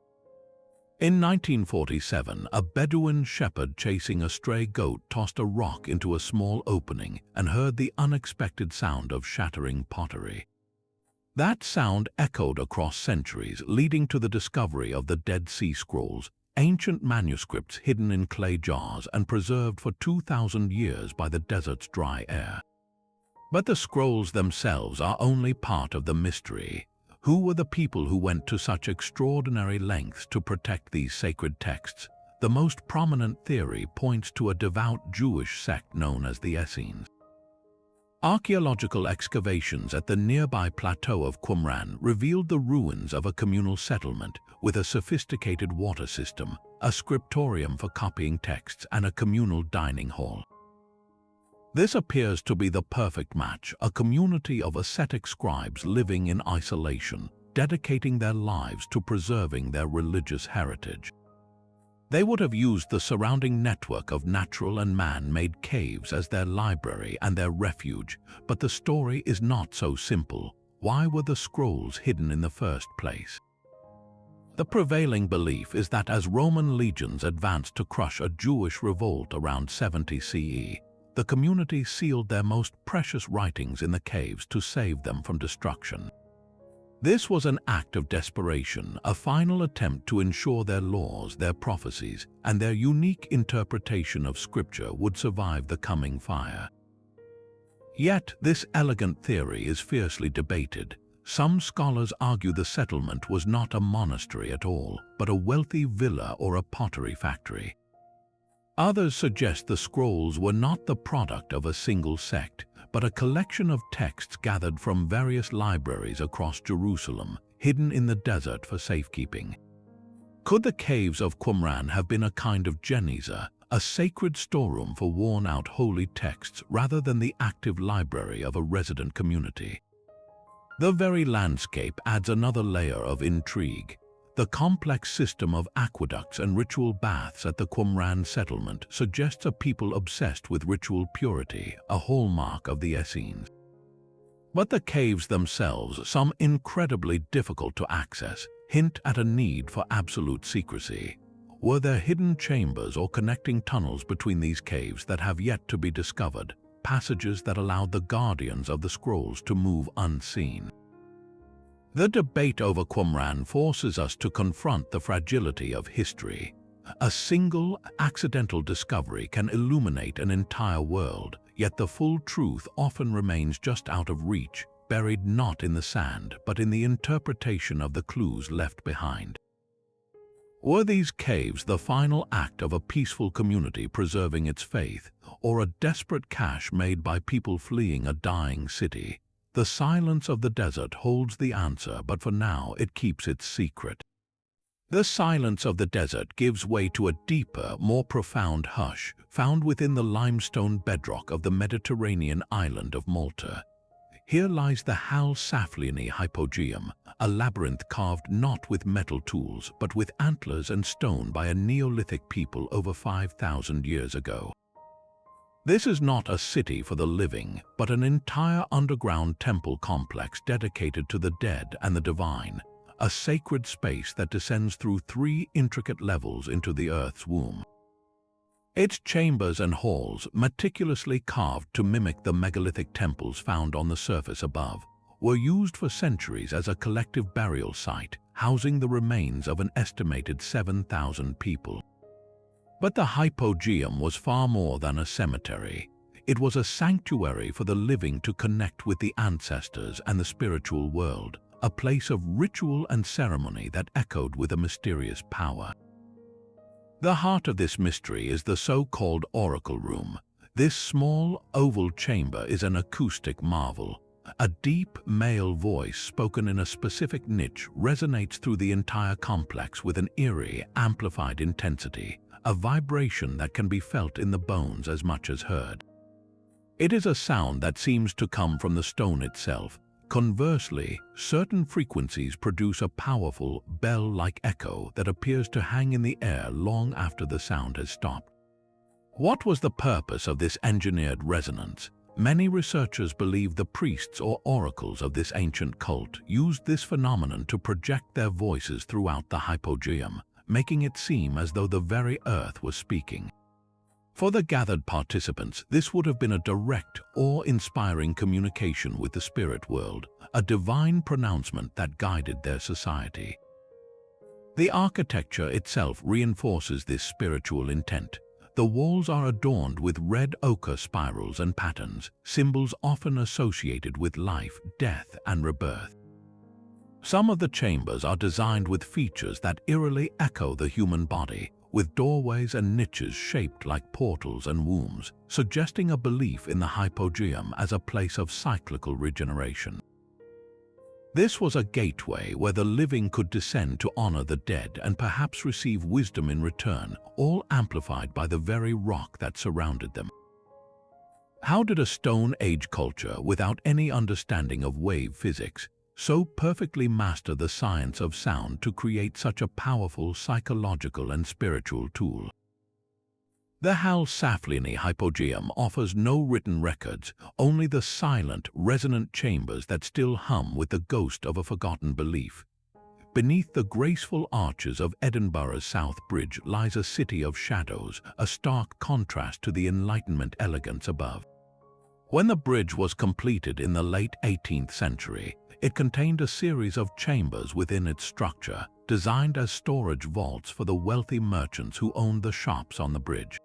In 1947, a Bedouin shepherd chasing a stray goat tossed a rock into a small opening and heard the unexpected sound of shattering pottery. That sound echoed across centuries, leading to the discovery of the Dead Sea Scrolls, ancient manuscripts hidden in clay jars and preserved for 2,000 years by the desert's dry air. But the scrolls themselves are only part of the mystery. Who were the people who went to such extraordinary lengths to protect these sacred texts? The most prominent theory points to a devout Jewish sect known as the Essenes. Archaeological excavations at the nearby plateau of Qumran revealed the ruins of a communal settlement with a sophisticated water system, a scriptorium for copying texts, and a communal dining hall. This appears to be the perfect match, a community of ascetic scribes living in isolation, dedicating their lives to preserving their religious heritage. They would have used the surrounding network of natural and man-made caves as their library and their refuge, but the story is not so simple. Why were the scrolls hidden in the first place? The prevailing belief is that as Roman legions advanced to crush a Jewish revolt around 70 CE, the community sealed their most precious writings in the caves to save them from destruction. This was an act of desperation, a final attempt to ensure their laws, their prophecies, and their unique interpretation of Scripture would survive the coming fire. Yet, this elegant theory is fiercely debated. Some scholars argue the settlement was not a monastery at all, but a wealthy villa or a pottery factory. Others suggest the scrolls were not the product of a single sect, but a collection of texts gathered from various libraries across Jerusalem, hidden in the desert for safekeeping. Could the caves of Qumran have been a kind of geniza, a sacred storeroom for worn-out holy texts rather than the active library of a resident community? The very landscape adds another layer of intrigue. The complex system of aqueducts and ritual baths at the Qumran settlement suggests a people obsessed with ritual purity, a hallmark of the Essenes. But the caves themselves, some incredibly difficult to access, hint at a need for absolute secrecy. Were there hidden chambers or connecting tunnels between these caves that have yet to be discovered, passages that allowed the guardians of the scrolls to move unseen? The debate over Qumran forces us to confront the fragility of history. A single, accidental discovery can illuminate an entire world, yet the full truth often remains just out of reach, buried not in the sand, but in the interpretation of the clues left behind. Were these caves the final act of a peaceful community preserving its faith, or a desperate cache made by people fleeing a dying city? The silence of the desert holds the answer, but for now it keeps its secret. The silence of the desert gives way to a deeper, more profound hush found within the limestone bedrock of the Mediterranean island of Malta. Here lies the Hal Saflieni hypogeum, a labyrinth carved not with metal tools but with antlers and stone by a Neolithic people over 5,000 years ago. This is not a city for the living, but an entire underground temple complex dedicated to the dead and the divine, a sacred space that descends through 3 intricate levels into the earth's womb. Its chambers and halls, meticulously carved to mimic the megalithic temples found on the surface above, were used for centuries as a collective burial site, housing the remains of an estimated 7,000 people. But the hypogeum was far more than a cemetery. It was a sanctuary for the living to connect with the ancestors and the spiritual world, a place of ritual and ceremony that echoed with a mysterious power. The heart of this mystery is the so-called oracle room. This small, oval chamber is an acoustic marvel. A deep male voice spoken in a specific niche resonates through the entire complex with an eerie, amplified intensity, a vibration that can be felt in the bones as much as heard. It is a sound that seems to come from the stone itself. Conversely, certain frequencies produce a powerful, bell-like echo that appears to hang in the air long after the sound has stopped. What was the purpose of this engineered resonance? Many researchers believe the priests or oracles of this ancient cult used this phenomenon to project their voices throughout the hypogeum, making it seem as though the very earth was speaking. For the gathered participants, this would have been a direct, awe-inspiring communication with the spirit world, a divine pronouncement that guided their society. The architecture itself reinforces this spiritual intent. The walls are adorned with red ochre spirals and patterns, symbols often associated with life, death, and rebirth. Some of the chambers are designed with features that eerily echo the human body, with doorways and niches shaped like portals and wombs, suggesting a belief in the hypogeum as a place of cyclical regeneration. This was a gateway where the living could descend to honor the dead and perhaps receive wisdom in return, all amplified by the very rock that surrounded them. How did a Stone Age culture without any understanding of wave physics so perfectly master the science of sound to create such a powerful psychological and spiritual tool? The Hal-Saflieni hypogeum offers no written records, only the silent, resonant chambers that still hum with the ghost of a forgotten belief. Beneath the graceful arches of Edinburgh's South Bridge lies a city of shadows, a stark contrast to the Enlightenment elegance above. When the bridge was completed in the late 18th century, it contained a series of chambers within its structure, designed as storage vaults for the wealthy merchants who owned the shops on the bridge.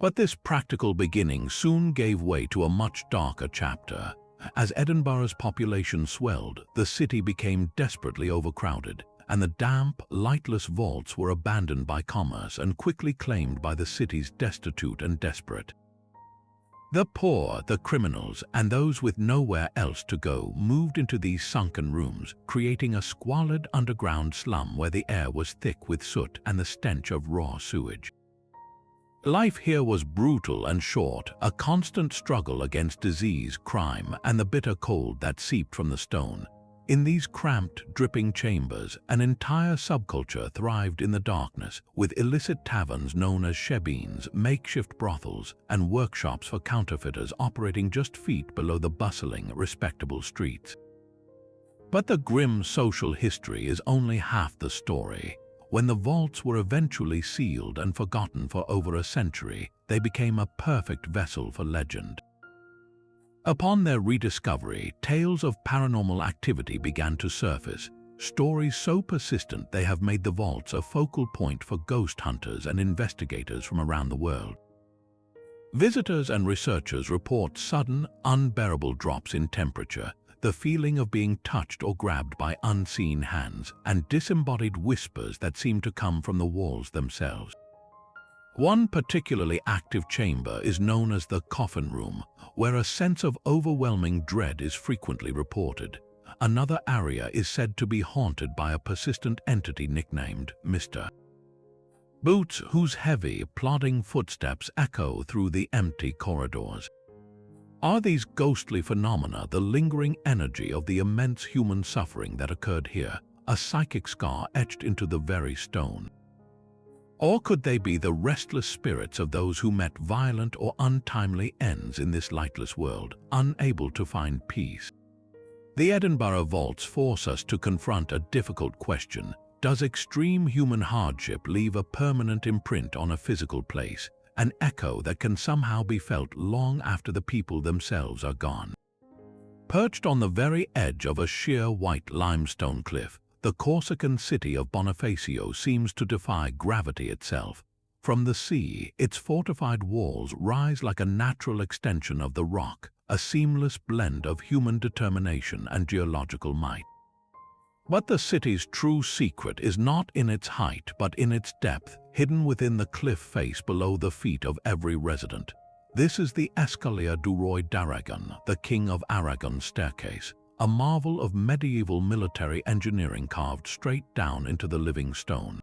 But this practical beginning soon gave way to a much darker chapter. As Edinburgh's population swelled, the city became desperately overcrowded, and the damp, lightless vaults were abandoned by commerce and quickly claimed by the city's destitute and desperate. The poor, the criminals, and those with nowhere else to go moved into these sunken rooms, creating a squalid underground slum where the air was thick with soot and the stench of raw sewage. Life here was brutal and short, a constant struggle against disease, crime, and the bitter cold that seeped from the stone. In these cramped, dripping chambers, an entire subculture thrived in the darkness, with illicit taverns known as shebeens, makeshift brothels, and workshops for counterfeiters operating just feet below the bustling, respectable streets. But the grim social history is only half the story. When the vaults were eventually sealed and forgotten for over a century, they became a perfect vessel for legend. Upon their rediscovery, tales of paranormal activity began to surface, stories so persistent they have made the vaults a focal point for ghost hunters and investigators from around the world. Visitors and researchers report sudden, unbearable drops in temperature, the feeling of being touched or grabbed by unseen hands, and disembodied whispers that seem to come from the walls themselves. One particularly active chamber is known as the coffin room, where a sense of overwhelming dread is frequently reported. Another area is said to be haunted by a persistent entity nicknamed Mr. Boots, whose heavy, plodding footsteps echo through the empty corridors. Are these ghostly phenomena the lingering energy of the immense human suffering that occurred here, a psychic scar etched into the very stone? Or could they be the restless spirits of those who met violent or untimely ends in this lightless world, unable to find peace? The Edinburgh vaults force us to confront a difficult question. Does extreme human hardship leave a permanent imprint on a physical place, an echo that can somehow be felt long after the people themselves are gone? Perched on the very edge of a sheer white limestone cliff, the Corsican city of Bonifacio seems to defy gravity itself. From the sea, its fortified walls rise like a natural extension of the rock, a seamless blend of human determination and geological might. But the city's true secret is not in its height but in its depth, hidden within the cliff face below the feet of every resident. This is the Escalier du Roi d'Aragon, the King of Aragon's staircase, a marvel of medieval military engineering carved straight down into the living stone.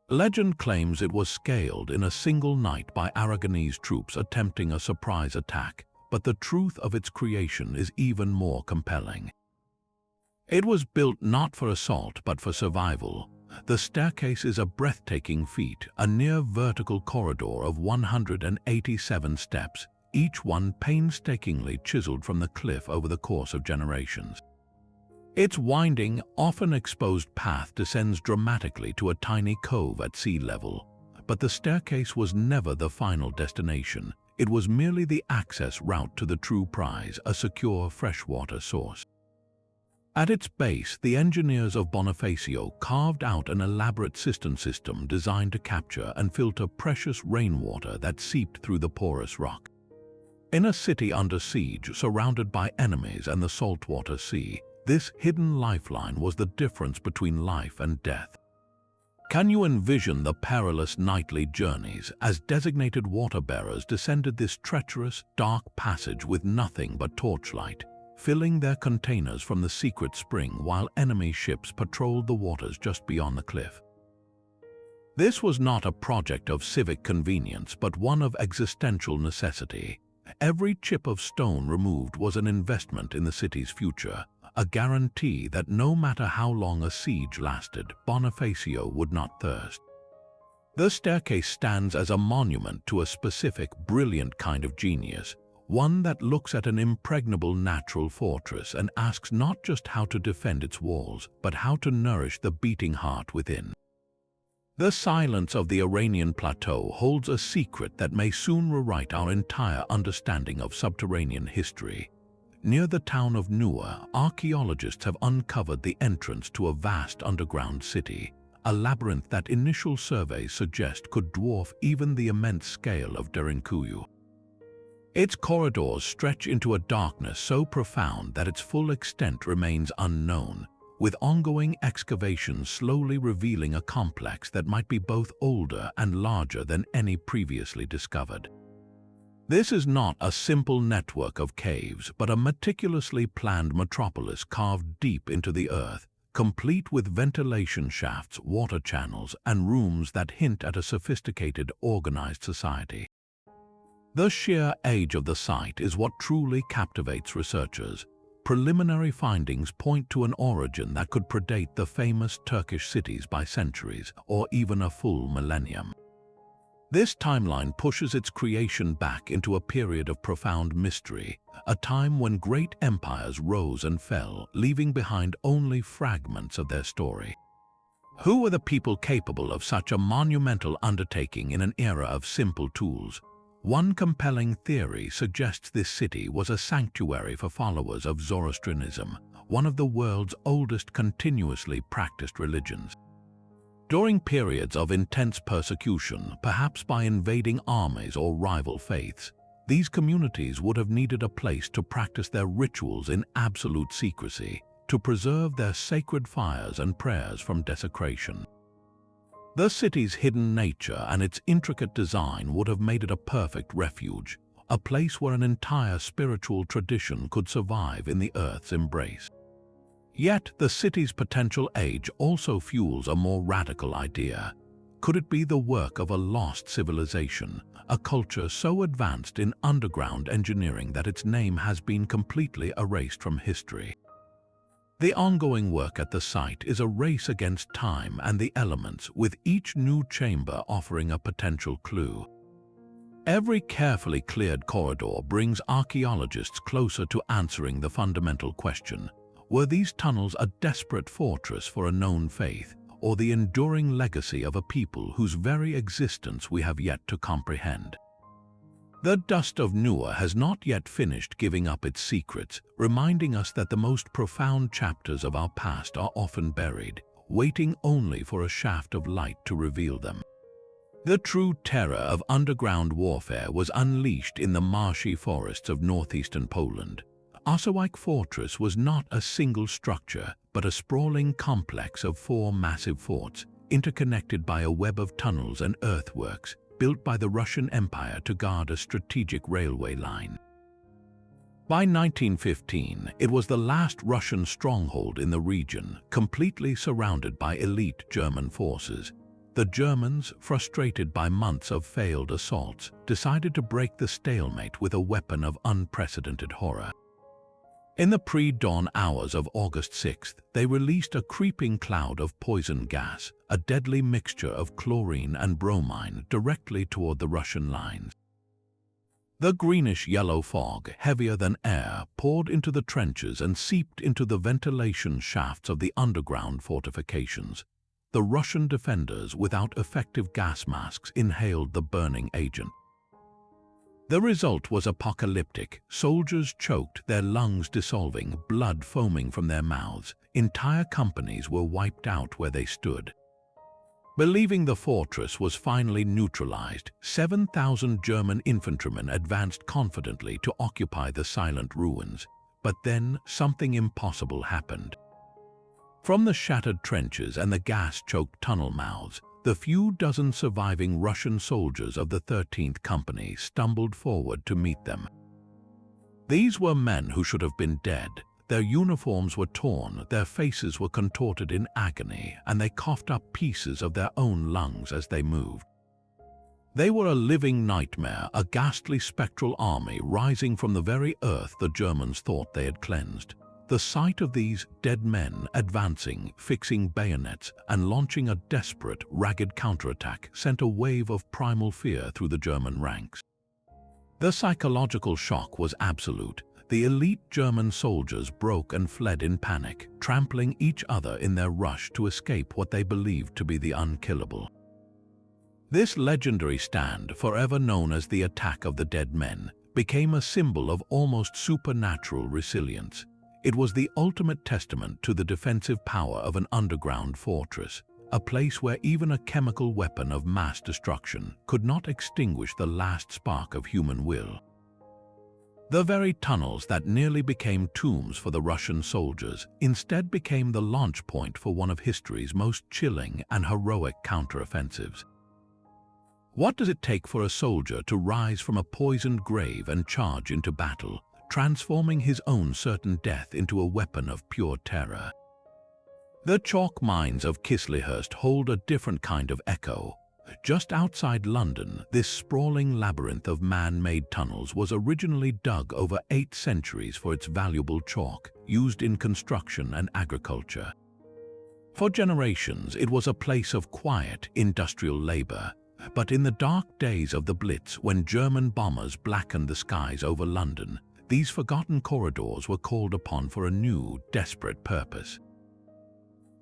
Legend claims it was scaled in a single night by Aragonese troops attempting a surprise attack, but the truth of its creation is even more compelling. It was built not for assault but for survival. The staircase is a breathtaking feat, a near-vertical corridor of 187 steps, each one painstakingly chiseled from the cliff over the course of generations. Its winding, often exposed path descends dramatically to a tiny cove at sea level. But the staircase was never the final destination. It was merely the access route to the true prize, a secure freshwater source. At its base, the engineers of Bonifacio carved out an elaborate cistern system designed to capture and filter precious rainwater that seeped through the porous rock. In a city under siege, surrounded by enemies and the saltwater sea, this hidden lifeline was the difference between life and death. Can you envision the perilous nightly journeys as designated water-bearers descended this treacherous, dark passage with nothing but torchlight, filling their containers from the secret spring while enemy ships patrolled the waters just beyond the cliff? This was not a project of civic convenience but one of existential necessity. Every chip of stone removed was an investment in the city's future, a guarantee that no matter how long a siege lasted, Bonifacio would not thirst. The staircase stands as a monument to a specific, brilliant kind of genius, one that looks at an impregnable natural fortress and asks not just how to defend its walls, but how to nourish the beating heart within. The silence of the Iranian plateau holds a secret that may soon rewrite our entire understanding of subterranean history. Near the town of Naours, archaeologists have uncovered the entrance to a vast underground city, a labyrinth that initial surveys suggest could dwarf even the immense scale of Derinkuyu. Its corridors stretch into a darkness so profound that its full extent remains unknown, with ongoing excavations slowly revealing a complex that might be both older and larger than any previously discovered. This is not a simple network of caves, but a meticulously planned metropolis carved deep into the earth, complete with ventilation shafts, water channels, and rooms that hint at a sophisticated, organized society. The sheer age of the site is what truly captivates researchers. Preliminary findings point to an origin that could predate the famous Turkish cities by centuries, or even a full millennium. This timeline pushes its creation back into a period of profound mystery, a time when great empires rose and fell, leaving behind only fragments of their story. Who were the people capable of such a monumental undertaking in an era of simple tools? One compelling theory suggests this city was a sanctuary for followers of Zoroastrianism, one of the world's oldest continuously practiced religions. During periods of intense persecution, perhaps by invading armies or rival faiths, these communities would have needed a place to practice their rituals in absolute secrecy, to preserve their sacred fires and prayers from desecration. The city's hidden nature and its intricate design would have made it a perfect refuge, a place where an entire spiritual tradition could survive in the earth's embrace. Yet, the city's potential age also fuels a more radical idea. Could it be the work of a lost civilization, a culture so advanced in underground engineering that its name has been completely erased from history? The ongoing work at the site is a race against time and the elements, with each new chamber offering a potential clue. Every carefully cleared corridor brings archaeologists closer to answering the fundamental question: were these tunnels a desperate fortress for a known faith, or the enduring legacy of a people whose very existence we have yet to comprehend? The dust of Naours has not yet finished giving up its secrets, reminding us that the most profound chapters of our past are often buried, waiting only for a shaft of light to reveal them. The true terror of underground warfare was unleashed in the marshy forests of northeastern Poland. Osijek Fortress was not a single structure, but a sprawling complex of 4 massive forts, interconnected by a web of tunnels and earthworks, built by the Russian Empire to guard a strategic railway line. By 1915, it was the last Russian stronghold in the region, completely surrounded by elite German forces. The Germans, frustrated by months of failed assaults, decided to break the stalemate with a weapon of unprecedented horror. In the pre-dawn hours of August 6th, they released a creeping cloud of poison gas, a deadly mixture of chlorine and bromine, directly toward the Russian lines. The greenish-yellow fog, heavier than air, poured into the trenches and seeped into the ventilation shafts of the underground fortifications. The Russian defenders, without effective gas masks, inhaled the burning agent. The result was apocalyptic. Soldiers choked, their lungs dissolving, blood foaming from their mouths. Entire companies were wiped out where they stood. Believing the fortress was finally neutralized, 7,000 German infantrymen advanced confidently to occupy the silent ruins. But then something impossible happened. From the shattered trenches and the gas-choked tunnel mouths, the few dozen surviving Russian soldiers of the 13th Company stumbled forward to meet them. These were men who should have been dead. Their uniforms were torn, their faces were contorted in agony, and they coughed up pieces of their own lungs as they moved. They were a living nightmare, a ghastly spectral army rising from the very earth the Germans thought they had cleansed. The sight of these dead men advancing, fixing bayonets, and launching a desperate, ragged counterattack sent a wave of primal fear through the German ranks. The psychological shock was absolute. The elite German soldiers broke and fled in panic, trampling each other in their rush to escape what they believed to be the unkillable. This legendary stand, forever known as the Attack of the Dead Men, became a symbol of almost supernatural resilience. It was the ultimate testament to the defensive power of an underground fortress, a place where even a chemical weapon of mass destruction could not extinguish the last spark of human will. The very tunnels that nearly became tombs for the Russian soldiers instead became the launch point for one of history's most chilling and heroic counteroffensives. What does it take for a soldier to rise from a poisoned grave and charge into battle, transforming his own certain death into a weapon of pure terror? The chalk mines of Chislehurst hold a different kind of echo. Just outside London, this sprawling labyrinth of man-made tunnels was originally dug over 8 centuries for its valuable chalk, used in construction and agriculture. For generations, it was a place of quiet, industrial labor. But in the dark days of the Blitz, when German bombers blackened the skies over London, these forgotten corridors were called upon for a new, desperate purpose.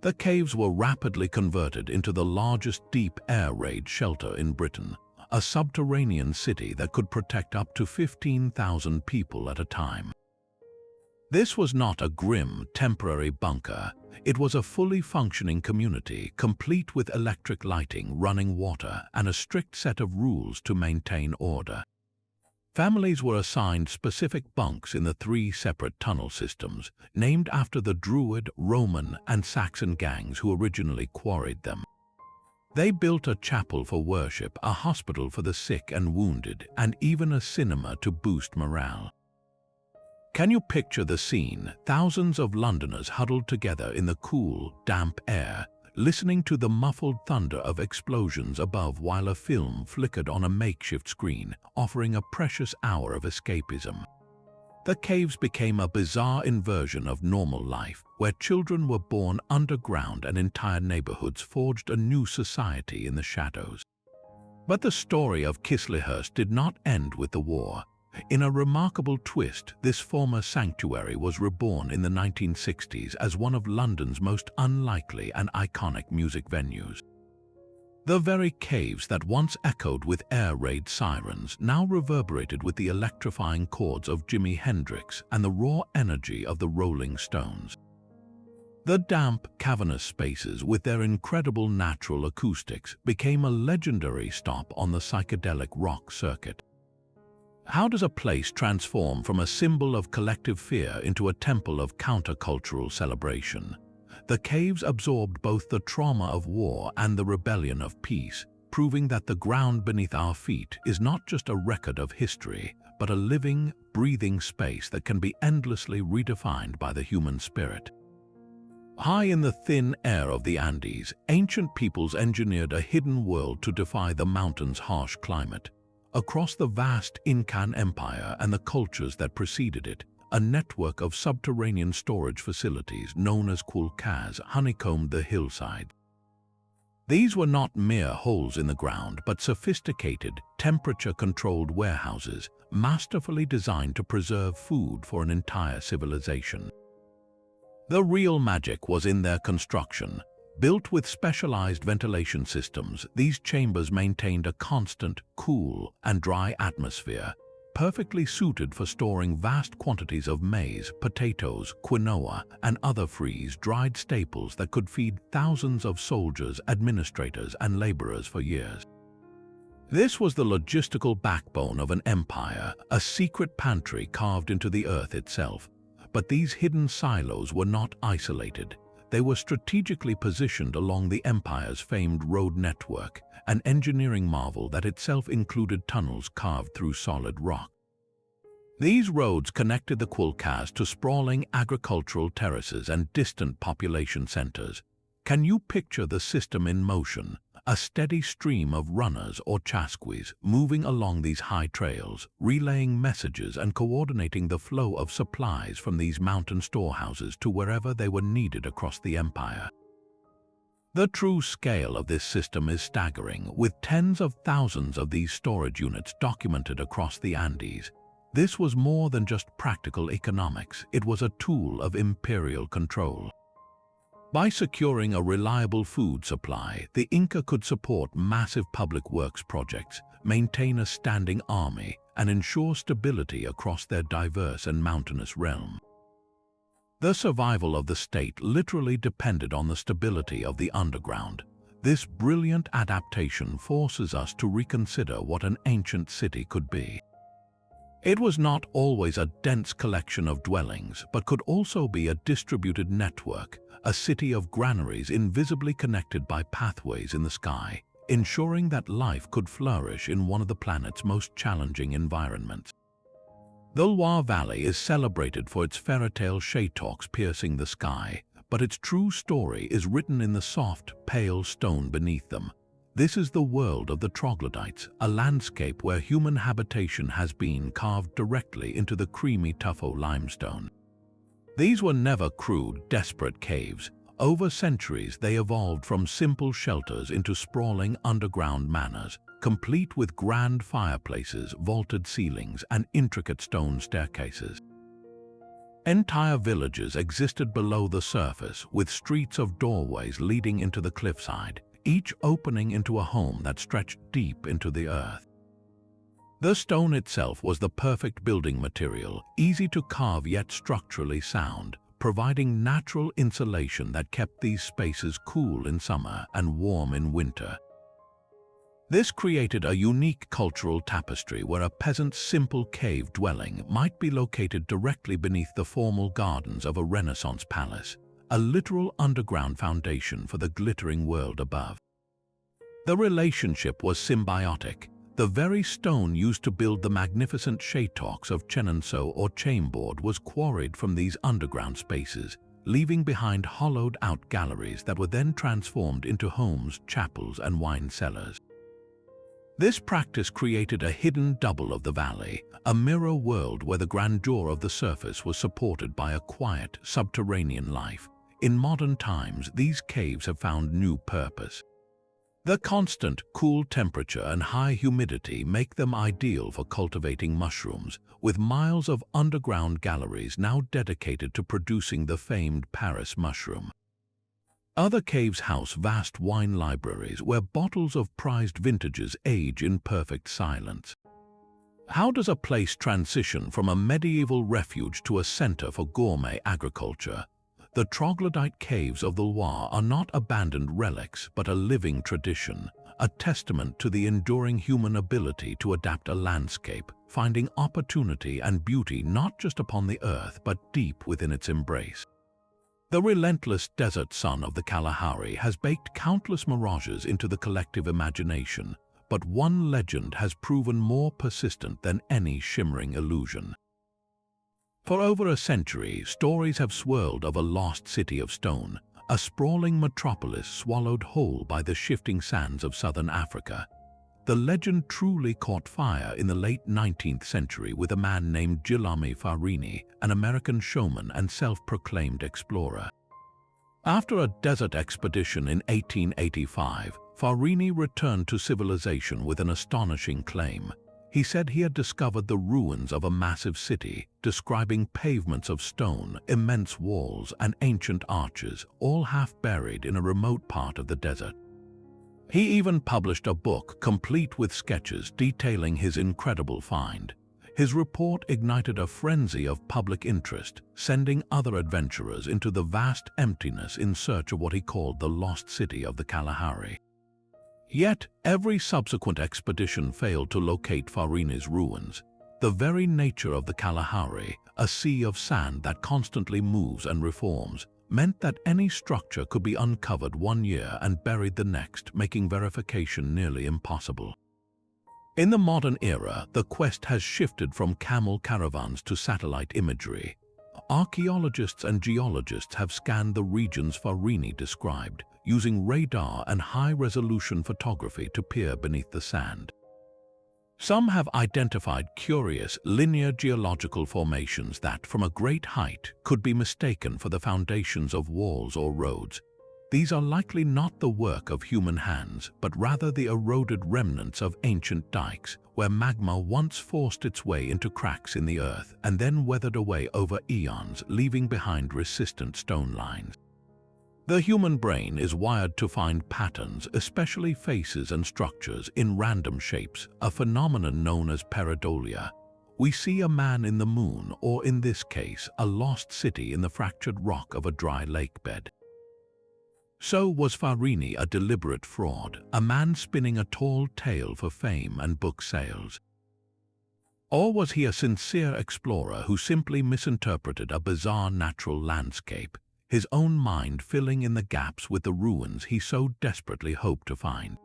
The caves were rapidly converted into the largest deep air raid shelter in Britain, a subterranean city that could protect up to 15,000 people at a time. This was not a grim, temporary bunker. It was a fully functioning community, complete with electric lighting, running water, and a strict set of rules to maintain order. Families were assigned specific bunks in the 3 separate tunnel systems, named after the Druid, Roman, and Saxon gangs who originally quarried them. They built a chapel for worship, a hospital for the sick and wounded, and even a cinema to boost morale. Can you picture the scene? Thousands of Londoners huddled together in the cool, damp air, listening to the muffled thunder of explosions above while a film flickered on a makeshift screen, offering a precious hour of escapism. The caves became a bizarre inversion of normal life, where children were born underground and entire neighborhoods forged a new society in the shadows. But the story of Chislehurst did not end with the war. In a remarkable twist, this former sanctuary was reborn in the 1960s as one of London's most unlikely and iconic music venues. The very caves that once echoed with air raid sirens now reverberated with the electrifying chords of Jimi Hendrix and the raw energy of the Rolling Stones. The damp, cavernous spaces with their incredible natural acoustics became a legendary stop on the psychedelic rock circuit. How does a place transform from a symbol of collective fear into a temple of countercultural celebration? The caves absorbed both the trauma of war and the rebellion of peace, proving that the ground beneath our feet is not just a record of history, but a living, breathing space that can be endlessly redefined by the human spirit. High in the thin air of the Andes, ancient peoples engineered a hidden world to defy the mountain's harsh climate. Across the vast Incan Empire and the cultures that preceded it, a network of subterranean storage facilities known as cuilcas honeycombed the hillside. These were not mere holes in the ground, but sophisticated, temperature-controlled warehouses, masterfully designed to preserve food for an entire civilization. The real magic was in their construction. Built with specialized ventilation systems, these chambers maintained a constant, cool, and dry atmosphere, perfectly suited for storing vast quantities of maize, potatoes, quinoa, and other freeze-dried staples that could feed thousands of soldiers, administrators, and laborers for years. This was the logistical backbone of an empire, a secret pantry carved into the earth itself. But these hidden silos were not isolated. They were strategically positioned along the empire's famed road network, an engineering marvel that itself included tunnels carved through solid rock. These roads connected the cuilcas to sprawling agricultural terraces and distant population centers. Can you picture the system in motion? A steady stream of runners or chasquis moving along these high trails, relaying messages and coordinating the flow of supplies from these mountain storehouses to wherever they were needed across the empire. The true scale of this system is staggering, with tens of thousands of these storage units documented across the Andes. This was more than just practical economics, it was a tool of imperial control. By securing a reliable food supply, the Inca could support massive public works projects, maintain a standing army, and ensure stability across their diverse and mountainous realm. The survival of the state literally depended on the stability of the underground. This brilliant adaptation forces us to reconsider what an ancient city could be. It was not always a dense collection of dwellings, but could also be a distributed network, a city of granaries invisibly connected by pathways in the sky, ensuring that life could flourish in one of the planet's most challenging environments. The Loire Valley is celebrated for its fairy-tale shaytoks piercing the sky, but its true story is written in the soft, pale stone beneath them. This is the world of the troglodytes, a landscape where human habitation has been carved directly into the creamy tuffo limestone. These were never crude, desperate caves. Over centuries, they evolved from simple shelters into sprawling underground manors, complete with grand fireplaces, vaulted ceilings, and intricate stone staircases. Entire villages existed below the surface, with streets of doorways leading into the cliffside, each opening into a home that stretched deep into the earth. The stone itself was the perfect building material, easy to carve yet structurally sound, providing natural insulation that kept these spaces cool in summer and warm in winter. This created a unique cultural tapestry where a peasant's simple cave dwelling might be located directly beneath the formal gardens of a Renaissance palace, a literal underground foundation for the glittering world above. The relationship was symbiotic. The very stone used to build the magnificent shaytoks of Chenonceau or Chambord was quarried from these underground spaces, leaving behind hollowed-out galleries that were then transformed into homes, chapels, and wine cellars. This practice created a hidden double of the valley, a mirror world where the grandeur of the surface was supported by a quiet, subterranean life. In modern times, these caves have found new purpose. The constant, cool temperature and high humidity make them ideal for cultivating mushrooms, with miles of underground galleries now dedicated to producing the famed Paris mushroom. Other caves house vast wine libraries where bottles of prized vintages age in perfect silence. How does a place transition from a medieval refuge to a center for gourmet agriculture? The troglodyte caves of the Loire are not abandoned relics but a living tradition, a testament to the enduring human ability to adapt a landscape, finding opportunity and beauty not just upon the earth but deep within its embrace. The relentless desert sun of the Kalahari has baked countless mirages into the collective imagination, but one legend has proven more persistent than any shimmering illusion. For over a century, stories have swirled of a lost city of stone, a sprawling metropolis swallowed whole by the shifting sands of southern Africa. The legend truly caught fire in the late 19th century with a man named Guillaume Farini, an American showman and self-proclaimed explorer. After a desert expedition in 1885, Farini returned to civilization with an astonishing claim. He said he had discovered the ruins of a massive city, describing pavements of stone, immense walls, and ancient arches, all half buried in a remote part of the desert. He even published a book complete with sketches detailing his incredible find. His report ignited a frenzy of public interest, sending other adventurers into the vast emptiness in search of what he called the lost city of the Kalahari. Yet, every subsequent expedition failed to locate Farini's ruins. The very nature of the Kalahari, a sea of sand that constantly moves and reforms, meant that any structure could be uncovered one year and buried the next, making verification nearly impossible. In the modern era, the quest has shifted from camel caravans to satellite imagery. Archaeologists and geologists have scanned the regions Farini described, using radar and high-resolution photography to peer beneath the sand. Some have identified curious, linear geological formations that, from a great height, could be mistaken for the foundations of walls or roads. These are likely not the work of human hands, but rather the eroded remnants of ancient dikes, where magma once forced its way into cracks in the earth and then weathered away over eons, leaving behind resistant stone lines. The human brain is wired to find patterns, especially faces and structures, in random shapes, a phenomenon known as pareidolia. We see a man in the moon, or in this case, a lost city in the fractured rock of a dry lake bed. So was Farini a deliberate fraud, a man spinning a tall tale for fame and book sales? Or was he a sincere explorer who simply misinterpreted a bizarre natural landscape, his own mind filling in the gaps with the ruins he so desperately hoped to find?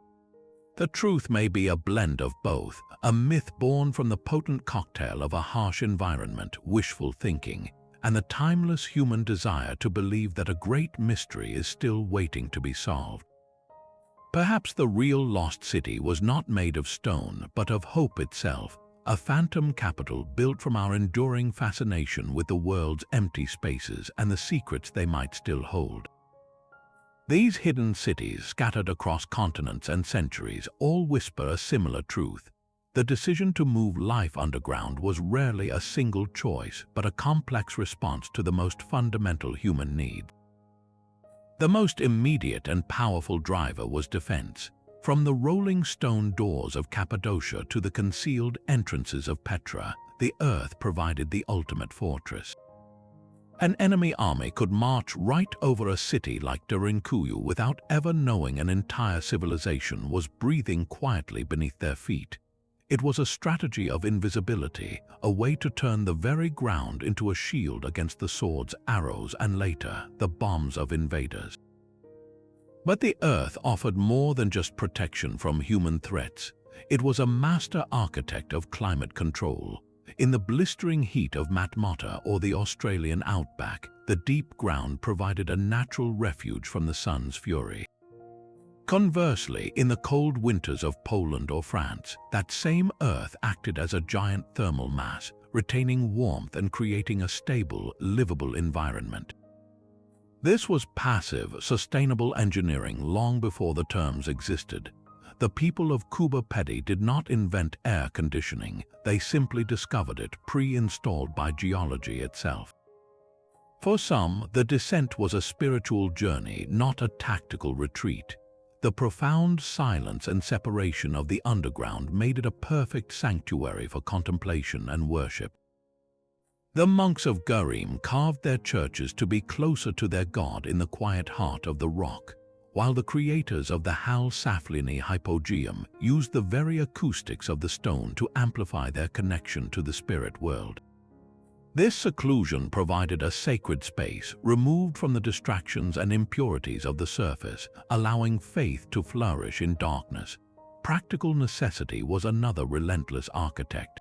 The truth may be a blend of both, a myth born from the potent cocktail of a harsh environment, wishful thinking, and the timeless human desire to believe that a great mystery is still waiting to be solved. Perhaps the real lost city was not made of stone, but of hope itself, a phantom capital built from our enduring fascination with the world's empty spaces and the secrets they might still hold. These hidden cities, scattered across continents and centuries, all whisper a similar truth. The decision to move life underground was rarely a single choice, but a complex response to the most fundamental human need. The most immediate and powerful driver was defense. From the rolling stone doors of Cappadocia to the concealed entrances of Petra, the earth provided the ultimate fortress. An enemy army could march right over a city like Derinkuyu without ever knowing an entire civilization was breathing quietly beneath their feet. It was a strategy of invisibility, a way to turn the very ground into a shield against the swords, arrows, and later, the bombs of invaders. But the earth offered more than just protection from human threats. It was a master architect of climate control. In the blistering heat of Matmata or the Australian outback, the deep ground provided a natural refuge from the sun's fury. Conversely, in the cold winters of Poland or France, that same earth acted as a giant thermal mass, retaining warmth and creating a stable, livable environment. This was passive, sustainable engineering long before the terms existed. The people of Coober Pedy did not invent air conditioning, they simply discovered it, pre-installed by geology itself. For some, the descent was a spiritual journey, not a tactical retreat. The profound silence and separation of the underground made it a perfect sanctuary for contemplation and worship. The monks of G&ouml carved their churches to be closer to their god in the quiet heart of the rock, while the creators of the Hal-Saflieni hypogeum used the very acoustics of the stone to amplify their connection to the spirit world. This seclusion provided a sacred space removed from the distractions and impurities of the surface, allowing faith to flourish in darkness. Practical necessity was another relentless architect.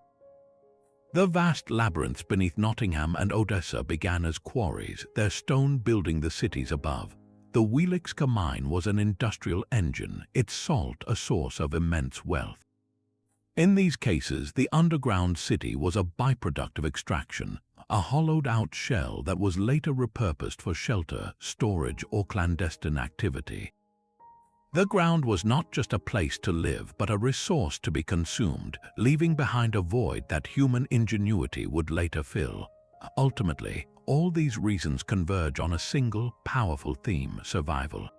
The vast labyrinths beneath Nottingham and Odessa began as quarries, their stone building the cities above. The Wieliczka mine was an industrial engine, its salt a source of immense wealth. In these cases, the underground city was a byproduct of extraction, a hollowed-out shell that was later repurposed for shelter, storage, or clandestine activity. The ground was not just a place to live, but a resource to be consumed, leaving behind a void that human ingenuity would later fill. Ultimately, all these reasons converge on a single, powerful theme: survival.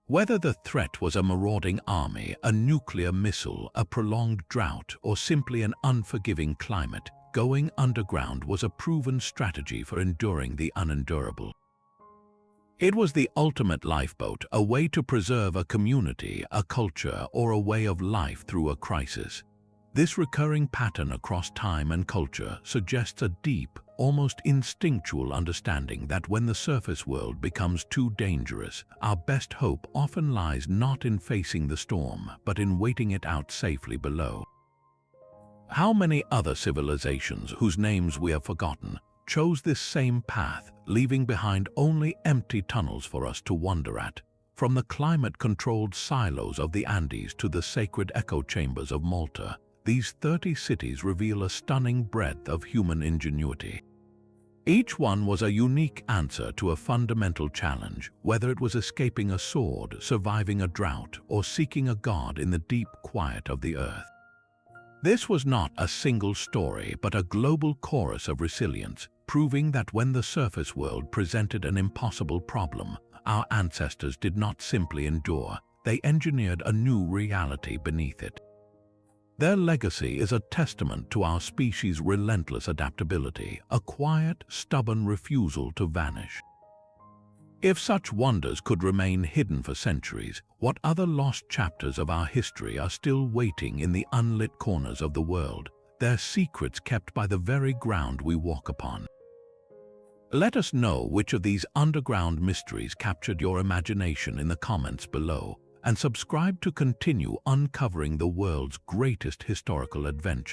Whether the threat was a marauding army, a nuclear missile, a prolonged drought, or simply an unforgiving climate, going underground was a proven strategy for enduring the unendurable. It was the ultimate lifeboat, a way to preserve a community, a culture, or a way of life through a crisis. This recurring pattern across time and culture suggests a deep, almost instinctual understanding that when the surface world becomes too dangerous, our best hope often lies not in facing the storm, but in waiting it out safely below. How many other civilizations, whose names we have forgotten, chose this same path, leaving behind only empty tunnels for us to wonder at? From the climate-controlled silos of the Andes to the sacred echo chambers of Malta, these 30 cities reveal a stunning breadth of human ingenuity. Each one was a unique answer to a fundamental challenge, whether it was escaping a sword, surviving a drought, or seeking a god in the deep quiet of the earth. This was not a single story, but a global chorus of resilience, proving that when the surface world presented an impossible problem, our ancestors did not simply endure, they engineered a new reality beneath it. Their legacy is a testament to our species' relentless adaptability, a quiet, stubborn refusal to vanish. If such wonders could remain hidden for centuries, what other lost chapters of our history are still waiting in the unlit corners of the world, their secrets kept by the very ground we walk upon? Let us know which of these underground mysteries captured your imagination in the comments below, and subscribe to continue uncovering the world's greatest historical adventure.